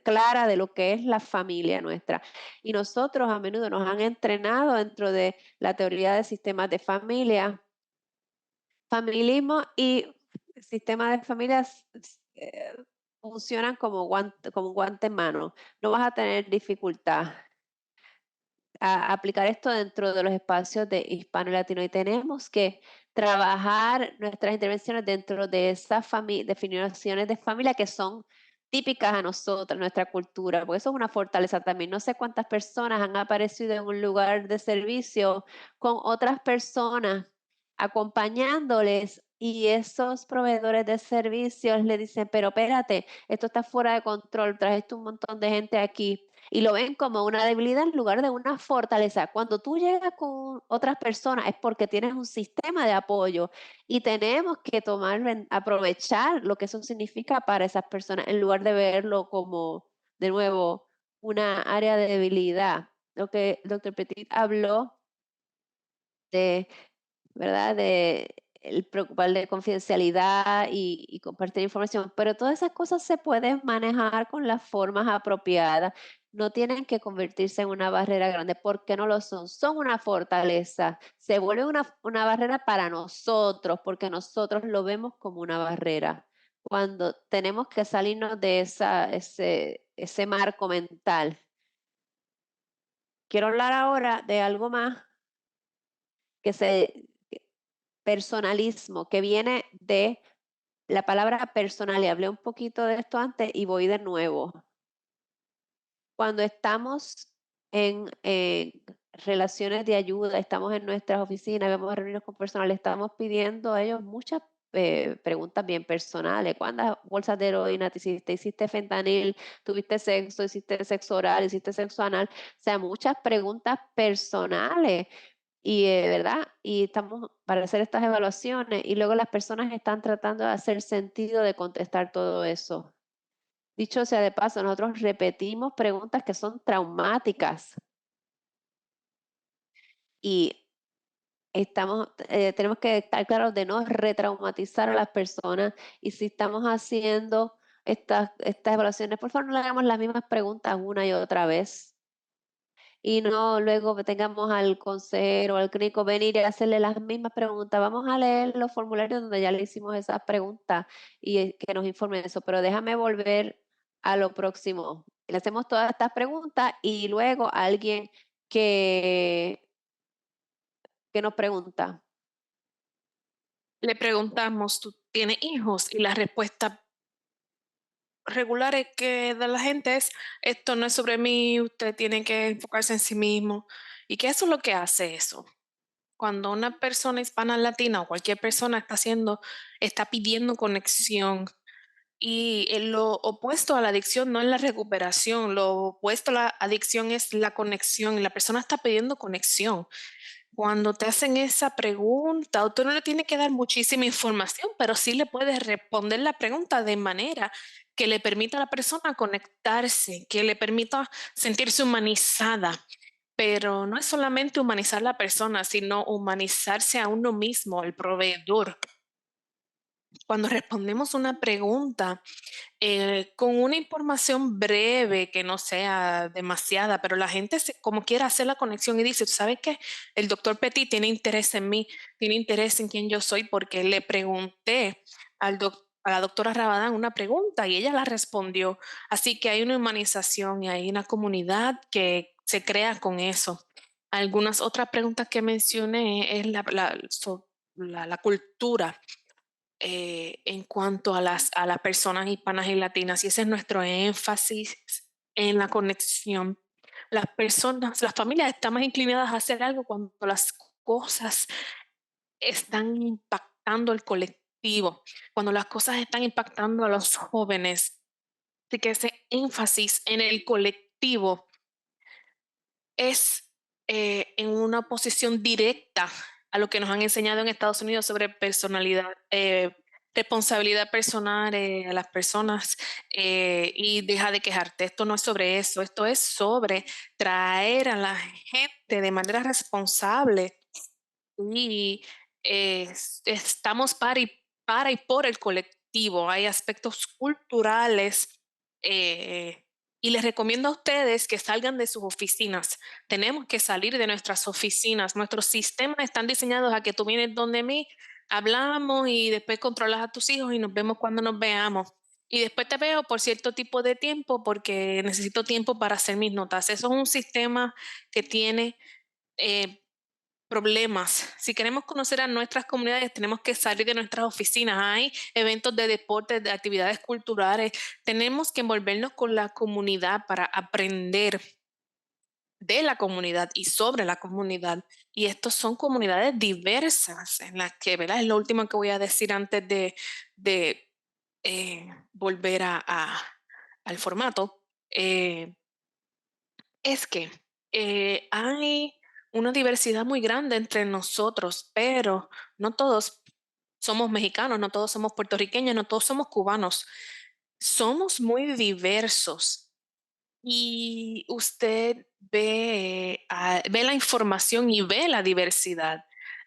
clara de lo que es la familia nuestra. Y nosotros a menudo nos han entrenado dentro de la teoría de sistemas de familia, familismo y sistemas de familias funcionan como un guante en mano. No vas a tener dificultad a aplicar esto dentro de los espacios de hispano y latino y tenemos que trabajar nuestras intervenciones dentro de esas definiciones de familia que son típicas a nosotros, nuestra cultura, porque eso es una fortaleza también. No sé cuántas personas han aparecido en un lugar de servicio con otras personas acompañándoles y esos proveedores de servicios le dicen, pero espérate, esto está fuera de control, trajiste un montón de gente aquí y lo ven como una debilidad en lugar de una fortaleza. Cuando tú llegas con otras personas es porque tienes un sistema de apoyo y tenemos que aprovechar lo que eso significa para esas personas en lugar de verlo como, de nuevo, una área de debilidad. Lo que el doctor Petit habló de, ¿verdad? De el preocupar de confidencialidad y compartir información, pero todas esas cosas se pueden manejar con las formas apropiadas. No tienen que convertirse en una barrera grande porque no lo son. Son una fortaleza. Se vuelve una barrera para nosotros porque nosotros lo vemos como una barrera. Cuando tenemos que salirnos de ese marco mental. Quiero hablar ahora de algo más que se personalismo, que viene de la palabra personal, y hablé un poquito de esto antes y voy de nuevo. Cuando estamos en relaciones de ayuda, estamos en nuestras oficinas, vamos a reunirnos con personal, estamos pidiendo a ellos muchas preguntas bien personales. ¿Cuántas bolsas de heroína te hiciste? ¿Hiciste fentanil? ¿Tuviste sexo? ¿Hiciste sexo oral? ¿Hiciste sexo anal? O sea, muchas preguntas personales y, ¿verdad? Y estamos para hacer estas evaluaciones y luego las personas están tratando de hacer sentido de contestar todo eso. Dicho sea de paso, nosotros repetimos preguntas que son traumáticas y tenemos que estar claros de no retraumatizar a las personas y si estamos haciendo estas evaluaciones, por favor no le hagamos las mismas preguntas una y otra vez. Y no luego tengamos al consejero o al clínico venir y hacerle las mismas preguntas. Vamos a leer los formularios donde ya le hicimos esas preguntas y que nos informe eso, pero déjame volver a lo próximo. Le hacemos todas estas preguntas y luego alguien que, que nos pregunta. Le preguntamos, ¿tú tienes hijos? Y la respuesta regular que da la gente es, esto no es sobre mí, usted tiene que enfocarse en sí mismo. ¿Y qué eso es lo que hace eso? Cuando una persona hispana latina o cualquier persona está pidiendo conexión y lo opuesto a la adicción no es la recuperación, lo opuesto a la adicción es la conexión y la persona está pidiendo conexión. Cuando te hacen esa pregunta, usted no le tiene que dar muchísima información, pero sí le puedes responder la pregunta de manera que le permita a la persona conectarse, que le permita sentirse humanizada. Pero no es solamente humanizar a la persona, sino humanizarse a uno mismo, el proveedor. Cuando respondemos una pregunta, con una información breve, que no sea demasiada, pero la gente como quiera hacer la conexión y dice, ¿tú sabes qué? El doctor Petit tiene interés en mí, tiene interés en quién yo soy porque le pregunté a la doctora Rabadán una pregunta y ella la respondió. Así que hay una humanización y hay una comunidad que se crea con eso. Algunas otras preguntas que mencioné es la cultura. en cuanto a las personas hispanas y latinas, y ese es nuestro énfasis en la conexión. Las familias están más inclinadas a hacer algo cuando las cosas están impactando el colectivo, cuando las cosas están impactando a los jóvenes. Así que ese énfasis en el colectivo es en una oposición directa a lo que nos han enseñado en Estados Unidos sobre responsabilidad personal a las personas, y deja de quejarte. Esto no es sobre eso, esto es sobre traer a la gente de manera responsable y estamos para y por el colectivo. Hay aspectos culturales, eh, y les recomiendo a ustedes que salgan de sus oficinas. Tenemos que salir de nuestras oficinas. Nuestros sistemas están diseñados a que tú vienes donde mí, hablamos y después controlas a tus hijos y nos vemos cuando nos veamos. Y después te veo por cierto tipo de tiempo porque necesito tiempo para hacer mis notas. Eso es un sistema que tiene eh, problemas. Si queremos conocer a nuestras comunidades, tenemos que salir de nuestras oficinas. Hay eventos de deportes, de actividades culturales. Tenemos que envolvernos con la comunidad para aprender de la comunidad y sobre la comunidad. Y estos son comunidades diversas en las que, ¿verdad? Es lo último que voy a decir antes de volver al formato. Es que hay una diversidad muy grande entre nosotros, pero no todos somos mexicanos, no todos somos puertorriqueños, no todos somos cubanos. Somos muy diversos y usted ve la información y ve la diversidad,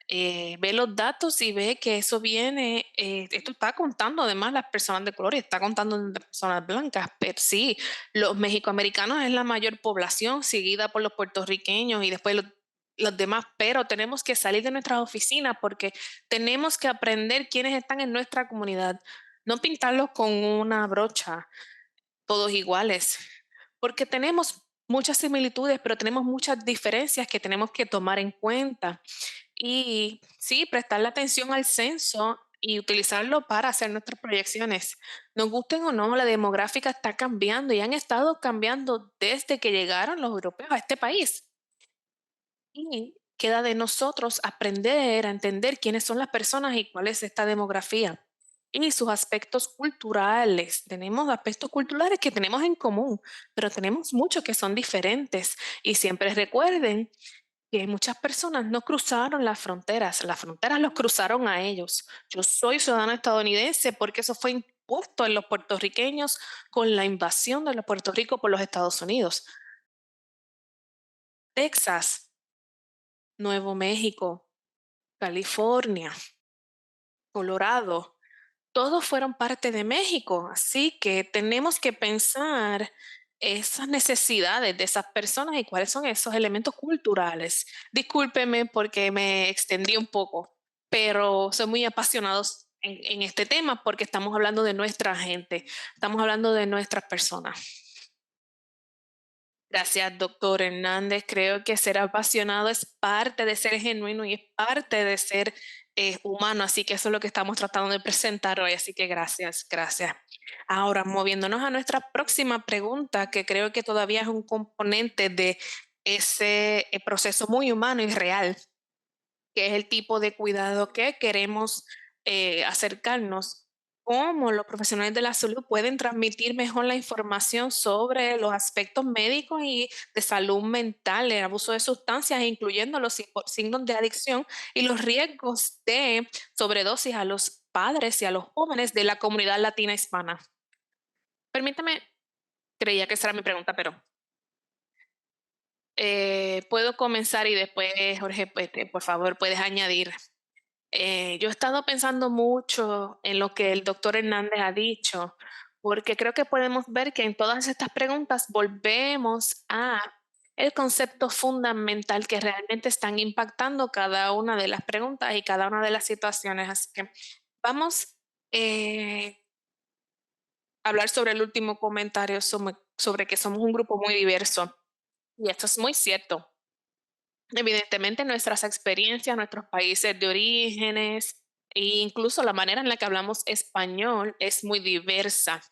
ve los datos y ve que eso viene, esto está contando además las personas de color y está contando las personas blancas, pero sí, los mexicoamericanos es la mayor población, seguida por los puertorriqueños y después los demás, pero tenemos que salir de nuestras oficinas porque tenemos que aprender quiénes están en nuestra comunidad, no pintarlos con una brocha todos iguales, porque tenemos muchas similitudes, pero tenemos muchas diferencias que tenemos que tomar en cuenta. Y sí, prestarle atención al censo y utilizarlo para hacer nuestras proyecciones. Nos gusten o no, la demográfica está cambiando y han estado cambiando desde que llegaron los europeos a este país. Y queda de nosotros aprender a entender quiénes son las personas y cuál es esta demografía y sus aspectos culturales. Tenemos aspectos culturales que tenemos en común, pero tenemos muchos que son diferentes. Y siempre recuerden que muchas personas no cruzaron las fronteras los cruzaron a ellos. Yo soy ciudadana estadounidense porque eso fue impuesto en los puertorriqueños con la invasión de Puerto Rico por los Estados Unidos. Texas, Nuevo México, California, Colorado, todos fueron parte de México, así que tenemos que pensar esas necesidades de esas personas y cuáles son esos elementos culturales. Discúlpeme porque me extendí un poco, pero soy muy apasionado en este tema porque estamos hablando de nuestra gente, estamos hablando de nuestras personas. Gracias, doctor Hernández. Creo que ser apasionado es parte de ser genuino y es parte de ser humano, así que eso es lo que estamos tratando de presentar hoy, así que gracias, gracias. Ahora, moviéndonos a nuestra próxima pregunta, que creo que todavía es un componente de ese proceso muy humano y real, que es el tipo de cuidado que queremos acercarnos. ¿Cómo los profesionales de la salud pueden transmitir mejor la información sobre los aspectos médicos y de salud mental, el abuso de sustancias, incluyendo los signos de adicción y los riesgos de sobredosis a los padres y a los jóvenes de la comunidad latina hispana? Permítame, creía que esa era mi pregunta, pero puedo comenzar y después, Jorge, pues, por favor, puedes añadir. Yo he estado pensando mucho en lo que el doctor Hernández ha dicho, porque creo que podemos ver que en todas estas preguntas volvemos a el concepto fundamental que realmente están impactando cada una de las preguntas y cada una de las situaciones. Así que vamos a hablar sobre el último comentario sobre que somos un grupo muy diverso. Y esto es muy cierto. Evidentemente nuestras experiencias, nuestros países de orígenes, E incluso la manera en la que hablamos español es muy diversa,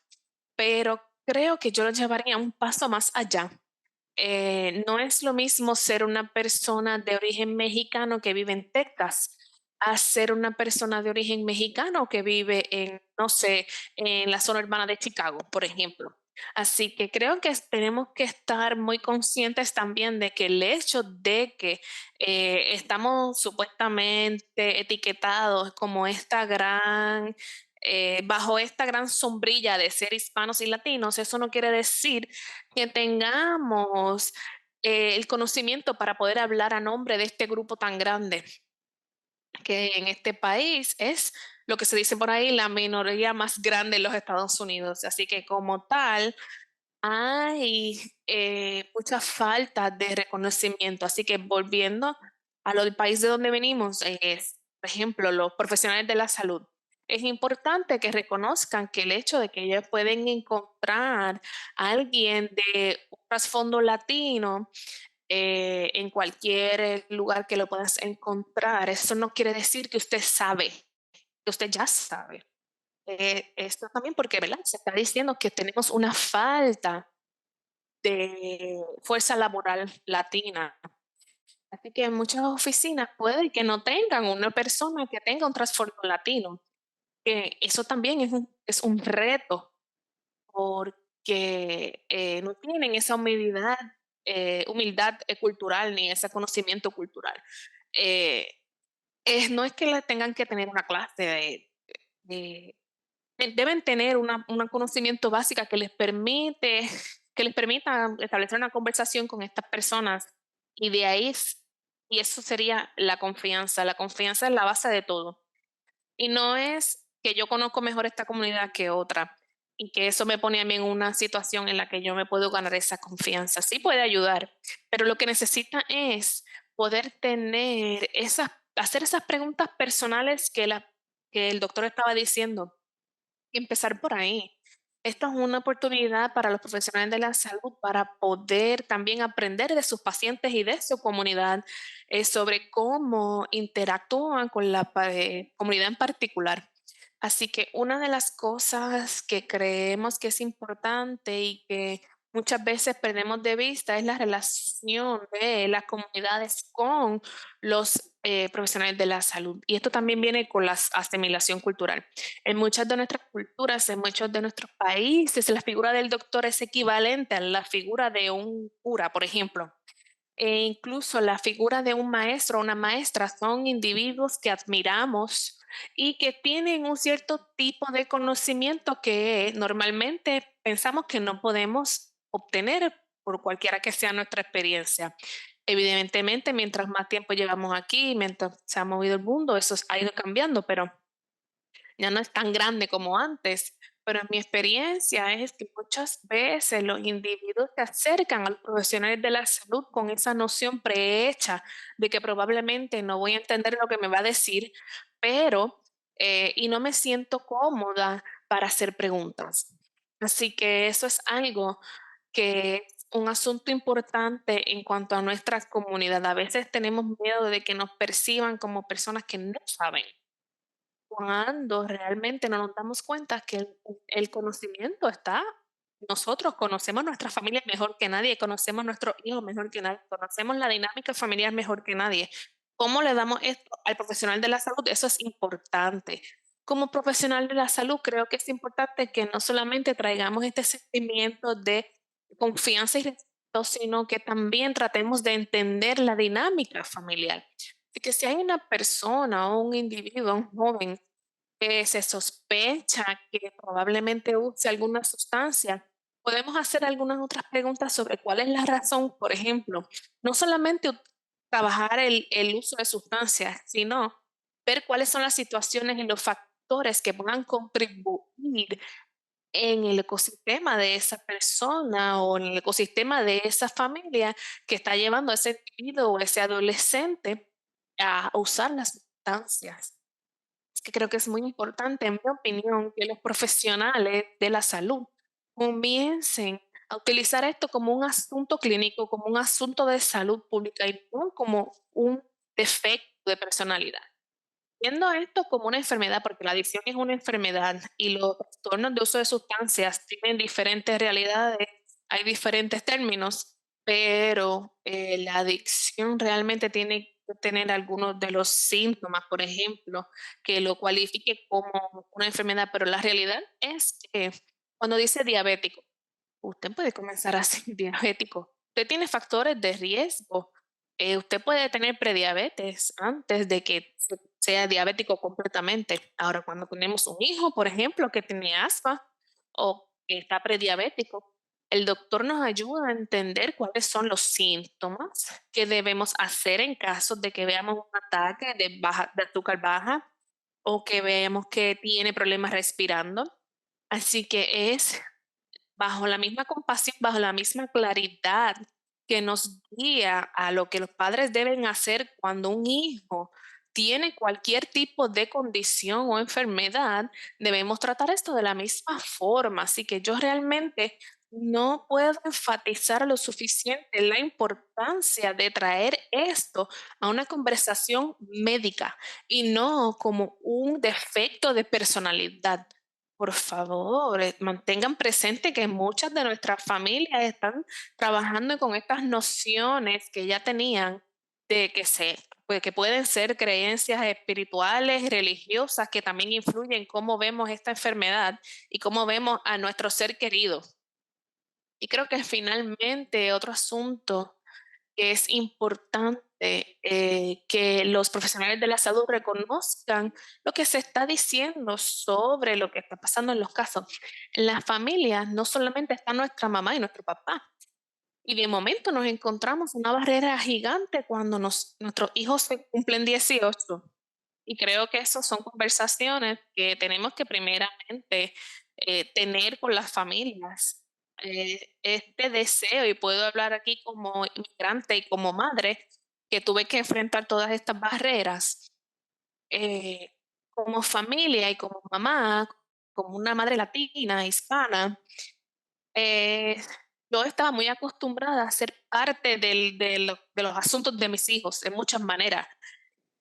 pero creo que yo lo llevaría un paso más allá. No es lo mismo ser una persona de origen mexicano que vive en Texas a ser una persona de origen mexicano que vive en, no sé, en la zona urbana de Chicago, por ejemplo. Así que creo que tenemos que estar muy conscientes también de que el hecho de que estamos supuestamente etiquetados como bajo esta gran sombrilla de ser hispanos y latinos, eso no quiere decir que tengamos el conocimiento para poder hablar a nombre de este grupo tan grande, que en este país es lo que se dice por ahí la minoría más grande en los Estados Unidos. Así que como tal, hay mucha falta de reconocimiento. Así que volviendo a lo del país de donde venimos, por ejemplo, los profesionales de la salud. Es importante que reconozcan que el hecho de que ellos pueden encontrar a alguien de un trasfondo latino en cualquier lugar que lo puedas encontrar, eso no quiere decir que usted sabe, que usted ya sabe. Esto también porque, ¿verdad? Se está diciendo que tenemos una falta de fuerza laboral latina. Así que en muchas oficinas puede que no tengan una persona que tenga un trasfondo latino, que eso también es un reto porque no tienen esa humildad cultural ni ese conocimiento cultural. Eh, no es que le tengan que tener una clase de deben tener un conocimiento básica que les permita establecer una conversación con estas personas y de ahí y eso sería la confianza. La confianza es la base de todo. Y no es que yo conozco mejor esta comunidad que otra y que eso me pone a mí en una situación en la que yo me puedo ganar esa confianza. Sí puede ayudar, pero lo que necesita es poder hacer esas preguntas personales que el doctor estaba diciendo y empezar por ahí. Esto es una oportunidad para los profesionales de la salud para poder también aprender de sus pacientes y de su comunidad sobre cómo interactúan con la comunidad en particular. Así que una de las cosas que creemos que es importante y que muchas veces perdemos de vista es la relación de las comunidades con los profesionales de la salud. Y esto también viene con la asimilación cultural. En muchas de nuestras culturas, en muchos de nuestros países, la figura del doctor es equivalente a la figura de un cura, por ejemplo. E incluso la figura de un maestro o una maestra son individuos que admiramos y que tienen un cierto tipo de conocimiento que normalmente pensamos que no podemos obtener por cualquiera que sea nuestra experiencia. Evidentemente, mientras más tiempo llevamos aquí, mientras se ha movido el mundo, eso ha ido cambiando, pero ya no es tan grande como antes, pero en mi experiencia es que muchas veces los individuos se acercan a los profesionales de la salud con esa noción prehecha de que probablemente no voy a entender lo que me va a decir, pero y no me siento cómoda para hacer preguntas. Así que eso es algo que es un asunto importante en cuanto a nuestra comunidad. A veces tenemos miedo de que nos perciban como personas que no saben cuando realmente no nos damos cuenta que el conocimiento está, nosotros conocemos nuestra familia mejor que nadie, conocemos nuestros hijos mejor que nadie, conocemos la dinámica familiar mejor que nadie. ¿Cómo le damos esto al profesional de la salud? Eso es importante. Como profesional de la salud, creo que es importante que no solamente traigamos este sentimiento de confianza y respeto, sino que también tratemos de entender la dinámica familiar. Así que si hay una persona o un individuo, un joven, que se sospecha que probablemente use alguna sustancia, podemos hacer algunas otras preguntas sobre cuál es la razón, por ejemplo, no solamente trabajar el uso de sustancias, sino ver cuáles son las situaciones y los factores que puedan contribuir en el ecosistema de esa persona o en el ecosistema de esa familia que está llevando a ese individuo o ese adolescente a usar las sustancias. Es que creo que es muy importante, en mi opinión, que los profesionales de la salud comiencen a utilizar esto como un asunto clínico, como un asunto de salud pública y no como un defecto de personalidad. viendo esto como una enfermedad, porque la adicción es una enfermedad y los trastornos de uso de sustancias tienen diferentes realidades, hay diferentes términos, pero la adicción realmente tiene que tener algunos de los síntomas, por ejemplo, que lo cualifique como una enfermedad, pero la realidad es que cuando dice diabético, usted puede comenzar a ser diabético. Usted tiene factores de riesgo. Usted puede tener prediabetes antes de que sea diabético completamente. Ahora, cuando tenemos un hijo, por ejemplo, que tiene asma o que está prediabético, el doctor nos ayuda a entender cuáles son los síntomas que debemos hacer en caso de que veamos un ataque de azúcar baja o que veamos que tiene problemas respirando. Así que es bajo la misma compasión, bajo la misma claridad que nos guía a lo que los padres deben hacer cuando un hijo tiene cualquier tipo de condición o enfermedad, debemos tratar esto de la misma forma. Así que yo realmente no puedo enfatizar lo suficiente la importancia de traer esto a una conversación médica y no como un defecto de personalidad. Por favor, mantengan presente que muchas de nuestras familias están trabajando con estas nociones que ya tenían de pues, que pueden ser creencias espirituales, religiosas, que también influyen en cómo vemos esta enfermedad y cómo vemos a nuestro ser querido. Y creo que finalmente otro asunto que es importante que los profesionales de la salud reconozcan lo que se está diciendo sobre lo que está pasando en los casos. En las familias no solamente está nuestra mamá y nuestro papá, y de momento nos encontramos una barrera gigante cuando nuestros hijos se cumplen 18. Y creo que esas son conversaciones que tenemos que primeramente tener con las familias. Este deseo, y puedo hablar aquí como inmigrante y como madre, que tuve que enfrentar todas estas barreras, eh, como familia y como mamá, como una madre latina, hispana, eh, yo estaba muy acostumbrada a ser parte de los asuntos de mis hijos en muchas maneras,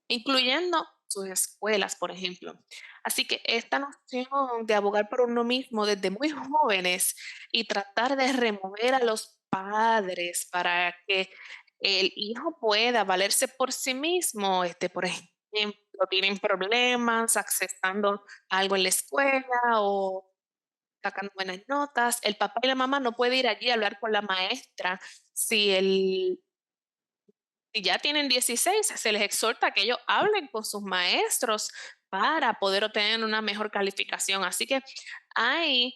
incluyendo sus escuelas, por ejemplo. Así que esta noción de abogar por uno mismo desde muy jóvenes y tratar de remover a los padres para que el hijo pueda valerse por sí mismo, por ejemplo, tienen problemas accesando a algo en la escuela o sacando buenas notas, el papá y la mamá no puede ir allí a hablar con la maestra si el si ya tienen 16, se les exhorta a que ellos hablen con sus maestros para poder obtener una mejor calificación. Así que hay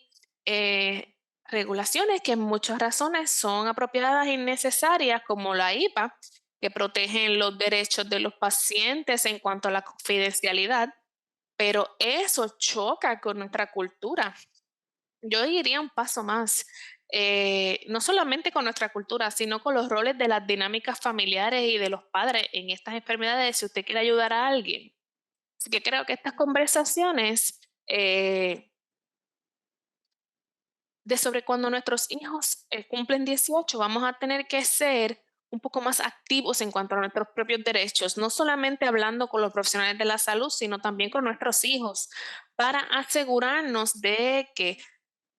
regulaciones que en muchas razones son apropiadas y necesarias, como la IPA, que protegen los derechos de los pacientes en cuanto a la confidencialidad, pero eso choca con nuestra cultura. Yo iría un paso más, no solamente con nuestra cultura, sino con los roles de las dinámicas familiares y de los padres en estas enfermedades, si usted quiere ayudar a alguien. Así que creo que estas conversaciones de sobre cuando nuestros hijos cumplen 18, vamos a tener que ser un poco más activos en cuanto a nuestros propios derechos, no solamente hablando con los profesionales de la salud, sino también con nuestros hijos, para asegurarnos de que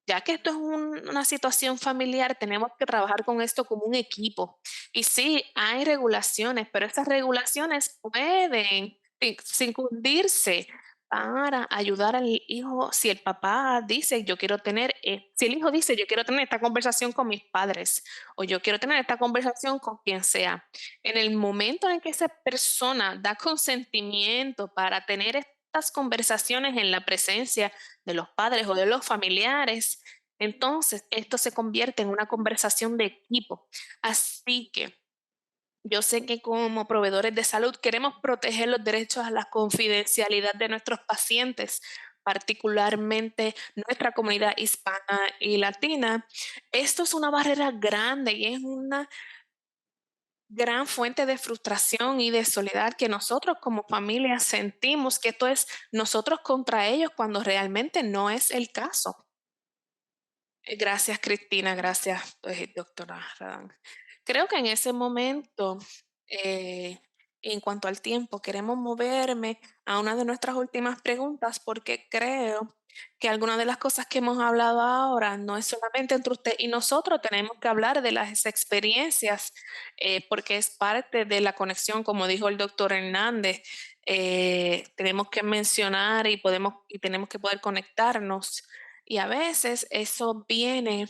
ya que esto es una situación familiar, tenemos que trabajar con esto como un equipo. Y sí, hay regulaciones, pero estas regulaciones pueden circundirse para ayudar al hijo. Si el papá dice, yo quiero tener, si el hijo dice, yo quiero tener esta conversación con mis padres, o yo quiero tener esta conversación con quien sea, en el momento en que esa persona da consentimiento para tener estas conversaciones en la presencia de los padres o de los familiares, entonces esto se convierte en una conversación de equipo. Así que yo sé que como proveedores de salud queremos proteger los derechos a la confidencialidad de nuestros pacientes, particularmente nuestra comunidad hispana y latina. Esto es una barrera grande y es una gran fuente de frustración y de soledad que nosotros como familia sentimos que esto es nosotros contra ellos cuando realmente no es el caso. Gracias, Cristina, gracias, doctora Radán. Creo que en ese momento en cuanto al tiempo, queremos moverme a una de nuestras últimas preguntas porque creo que algunas de las cosas que hemos hablado ahora no es solamente entre usted y nosotros, tenemos que hablar de las experiencias porque es parte de la conexión, como dijo el doctor Hernández. Tenemos que mencionar y tenemos que poder conectarnos y a veces eso viene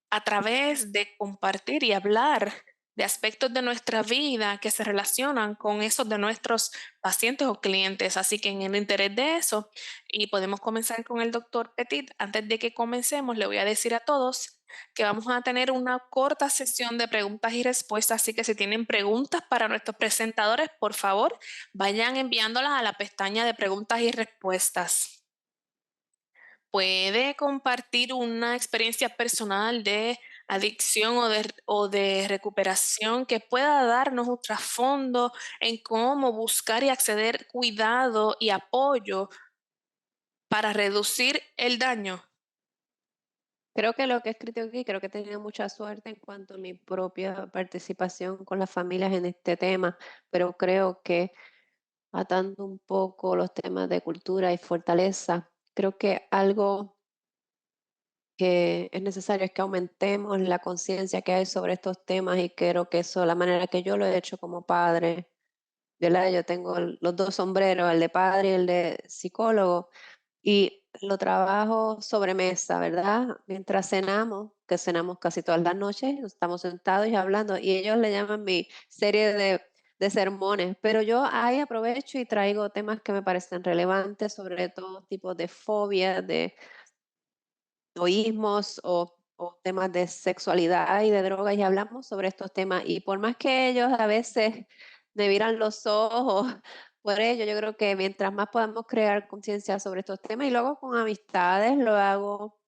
a través de compartir y hablar de aspectos de nuestra vida que se relacionan con esos de nuestros pacientes o clientes. Así que en el interés de eso, y podemos comenzar con el doctor Petit, antes de que comencemos, le voy a decir a todos que vamos a tener una corta sesión de preguntas y respuestas, así que si tienen preguntas para nuestros presentadores, por favor, vayan enviándolas a la pestaña de preguntas y respuestas. ¿Puede compartir una experiencia personal de adicción o de recuperación que pueda darnos un trasfondo en cómo buscar y acceder cuidado y apoyo para reducir el daño? Creo que lo que he escrito aquí, creo que he tenido mucha suerte en cuanto a mi propia participación con las familias en este tema, pero creo que atando un poco los temas de cultura y fortaleza, creo que algo que es necesario es que aumentemos la conciencia que hay sobre estos temas y creo que eso, la manera que yo lo he hecho como padre, ¿verdad? Yo tengo los dos sombreros, el de padre y el de psicólogo, y lo trabajo sobre mesa, ¿verdad? Mientras cenamos, que cenamos casi todas las noches, estamos sentados y hablando, y ellos le llaman mi serie de sermones, pero yo ahí aprovecho y traigo temas que me parecen relevantes, sobre todo tipos de fobias, de egoísmos o temas de sexualidad y de drogas, y hablamos sobre estos temas. Y por más que ellos a veces me miran los ojos por ello, yo creo que mientras más podamos crear conciencia sobre estos temas, y luego con amistades lo hago,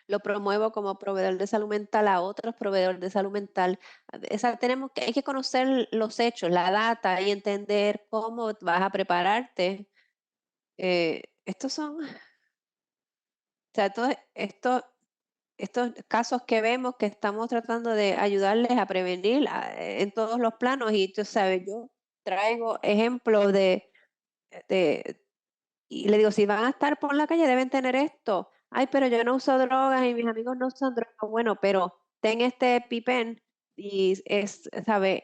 lo promuevo como proveedor de salud mental a otros proveedores de salud mental. O sea, hay que conocer los hechos, la data y entender cómo vas a prepararte. Estos son, o sea, todo esto estos casos que vemos que estamos tratando de ayudarles a prevenir en todos los planos y tú sabes, yo traigo ejemplos de, y le digo, si van a estar por la calle deben tener esto. Ay, pero yo no uso drogas y mis amigos no usan drogas. Bueno, pero ten este EpiPen y ¿sabe?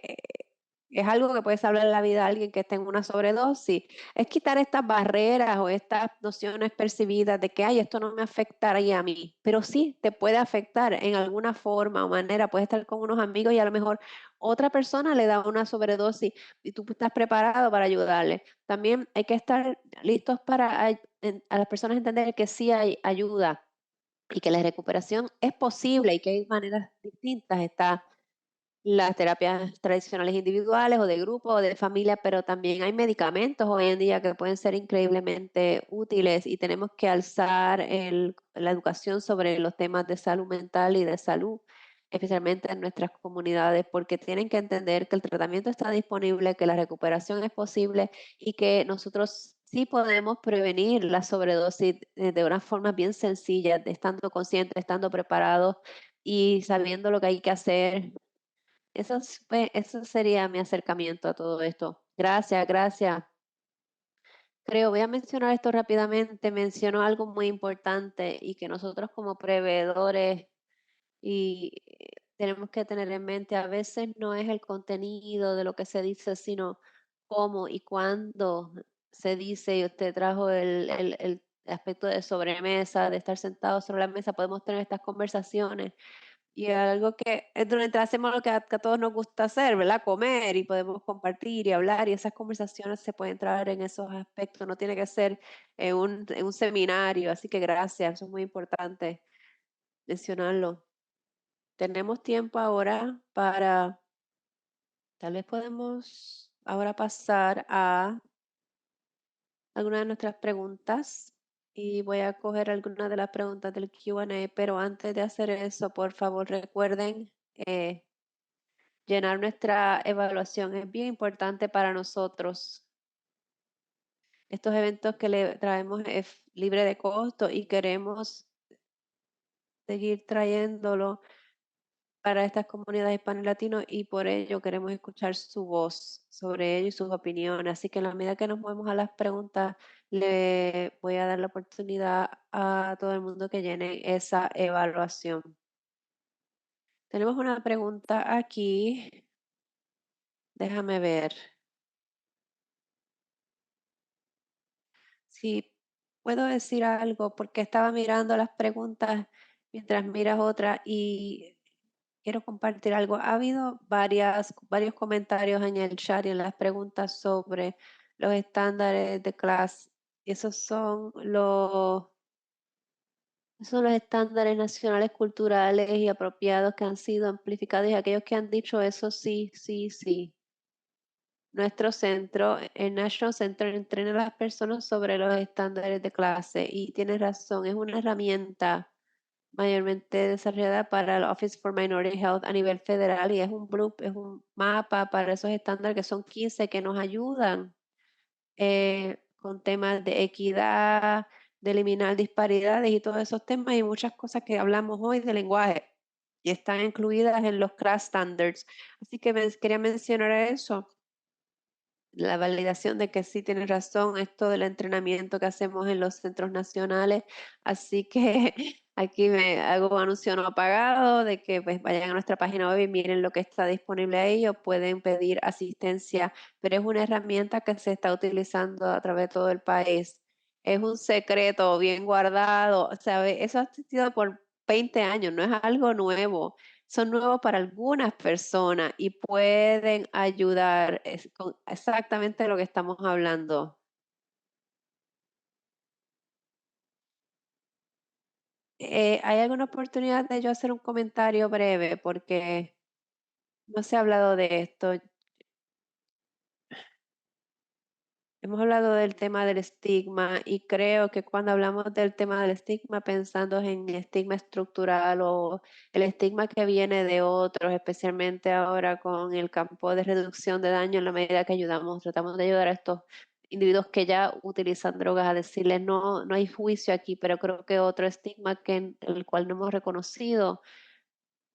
Es algo que puede salvar la vida a alguien que esté en una sobredosis. Es quitar estas barreras o estas nociones percibidas de que, ay, esto no me afectaría a mí. Pero sí, te puede afectar en alguna forma o manera. Puedes estar con unos amigos y a lo mejor otra persona le da una sobredosis y tú estás preparado para ayudarle. También hay que estar listos para a las personas entender que sí hay ayuda y que la recuperación es posible y que hay maneras distintas. Está las terapias tradicionales individuales o de grupo o de familia, pero también hay medicamentos hoy en día que pueden ser increíblemente útiles y tenemos que alzar la educación sobre los temas de salud mental y de salud, especialmente en nuestras comunidades, porque tienen que entender que el tratamiento está disponible, que la recuperación es posible y que nosotros sí podemos prevenir la sobredosis de una forma bien sencilla, estando conscientes, estando preparados y sabiendo lo que hay que hacer. Eso sería mi acercamiento a todo esto. Gracias, gracias. Creo, voy a mencionar esto rápidamente. Menciono algo muy importante y que nosotros como proveedores y tenemos que tener en mente, a veces no es el contenido de lo que se dice, sino cómo y cuándo se dice. Y usted trajo el aspecto de sobremesa, de estar sentados sobre la mesa, podemos tener estas conversaciones y algo que durante hacemos lo que a todos nos gusta hacer, ¿verdad? Comer y podemos compartir y hablar y esas conversaciones se pueden traer en esos aspectos, no tiene que ser en un seminario, así que gracias, eso es muy importante mencionarlo. Tenemos tiempo ahora para, tal vez podemos ahora pasar a algunas de nuestras preguntas y voy a coger algunas de las preguntas del Q&A, pero antes de hacer eso, por favor recuerden llenar nuestra evaluación. Es bien importante para nosotros. Estos eventos que le traemos es libre de costo y queremos seguir trayéndolo. para estas comunidades hispano y latino y por ello queremos escuchar su voz sobre ello y sus opiniones. Así que en la medida que nos movemos a las preguntas, le voy a dar la oportunidad a todo el mundo que llene esa evaluación. Tenemos una pregunta aquí. Déjame ver. Si puedo decir algo, porque estaba mirando las preguntas mientras miras otra y quiero compartir algo. Ha habido varios comentarios en el chat y en las preguntas sobre los estándares de clase. Esos son los estándares nacionales culturales y apropiados que han sido amplificados y aquellos que han dicho eso sí, sí, sí. Nuestro centro, el National Center, entrena a las personas sobre los estándares de clase y tienes razón, es una herramienta mayormente desarrollada para el Office for Minority Health a nivel federal y es un mapa para esos estándares que son 15 que nos ayudan con temas de equidad, de eliminar disparidades y todos esos temas y muchas cosas que hablamos hoy de lenguaje y están incluidas en los CRAS standards. Así que quería mencionar eso, la validación de que sí tienes razón, esto del entrenamiento que hacemos en los centros nacionales. Así que aquí me hago un anuncio no pagado de que pues vayan a nuestra página web y miren lo que está disponible ahí o pueden pedir asistencia, pero es una herramienta que se está utilizando a través de todo el país. Es un secreto bien guardado, ¿sabe? Eso ha existido por 20 años, no es algo nuevo, son nuevos para algunas personas y pueden ayudar con exactamente lo que estamos hablando. ¿Hay alguna oportunidad de yo hacer un comentario breve? Porque no se ha hablado de esto. Hemos hablado del tema del estigma y creo que cuando hablamos del tema del estigma pensando en estigma estructural o el estigma que viene de otros, especialmente ahora con el campo de reducción de daño en la medida que tratamos de ayudar a estos individuos que ya utilizan drogas a decirles no, no hay juicio aquí, pero creo que otro estigma el cual no hemos reconocido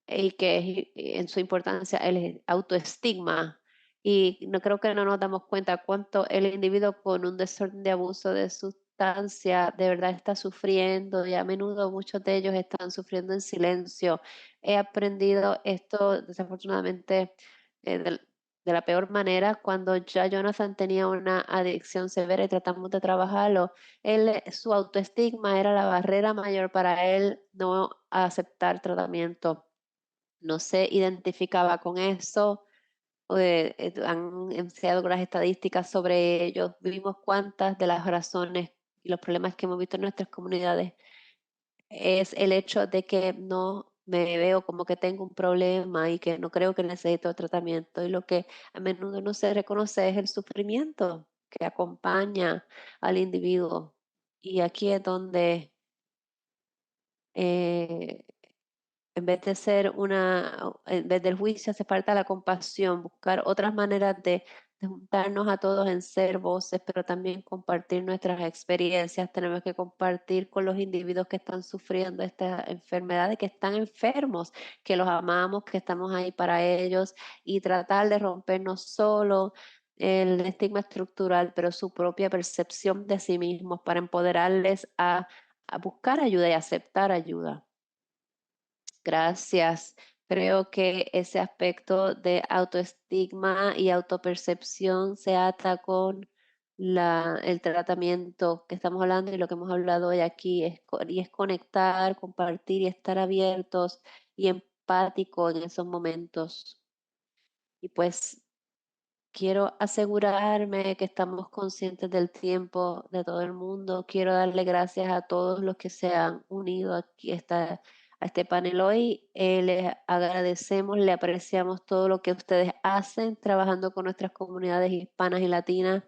y que en su importancia el autoestigma. Y no creo que no nos damos cuenta cuánto el individuo con un desorden de abuso de sustancia de verdad está sufriendo y a menudo muchos de ellos están sufriendo en silencio. He aprendido esto desafortunadamente de la peor manera cuando ya Jonathan tenía una adicción severa y tratamos de trabajarlo. Su autoestigma era la barrera mayor para él no aceptar tratamiento, no se identificaba con eso. Han enseñado las estadísticas sobre ellos. Vimos cuántas de las razones y los problemas que hemos visto en nuestras comunidades es el hecho de que no me veo como que tengo un problema y que no creo que necesito tratamiento. Y lo que a menudo no se reconoce es el sufrimiento que acompaña al individuo. Y aquí es donde eh, en vez del juicio hace falta la compasión, buscar otras maneras de juntarnos a todos en ser voces, pero también compartir nuestras experiencias. Tenemos que compartir con los individuos que están sufriendo estas enfermedades, que están enfermos, que los amamos, que estamos ahí para ellos y tratar de romper no solo el estigma estructural, pero su propia percepción de sí mismos para empoderarles a buscar ayuda y aceptar ayuda. Gracias. Creo que ese aspecto de autoestigma y autopercepción se ata con el tratamiento que estamos hablando y lo que hemos hablado hoy aquí, y es conectar, compartir y estar abiertos y empáticos en esos momentos. Y pues quiero asegurarme que estamos conscientes del tiempo de todo el mundo. Quiero darle gracias a todos los que se han unido aquí a este panel hoy. Les agradecemos, le apreciamos todo lo que ustedes hacen trabajando con nuestras comunidades hispanas y latinas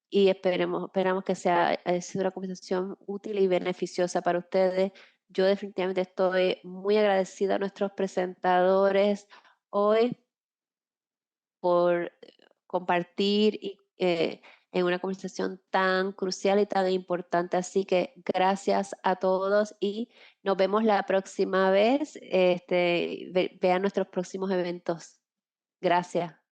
y esperamos que haya sido una conversación útil y beneficiosa para ustedes. Yo definitivamente estoy muy agradecida a nuestros presentadores hoy por compartir en una conversación tan crucial y tan importante. Así que gracias a todos y nos vemos la próxima vez. Vean nuestros próximos eventos. Gracias.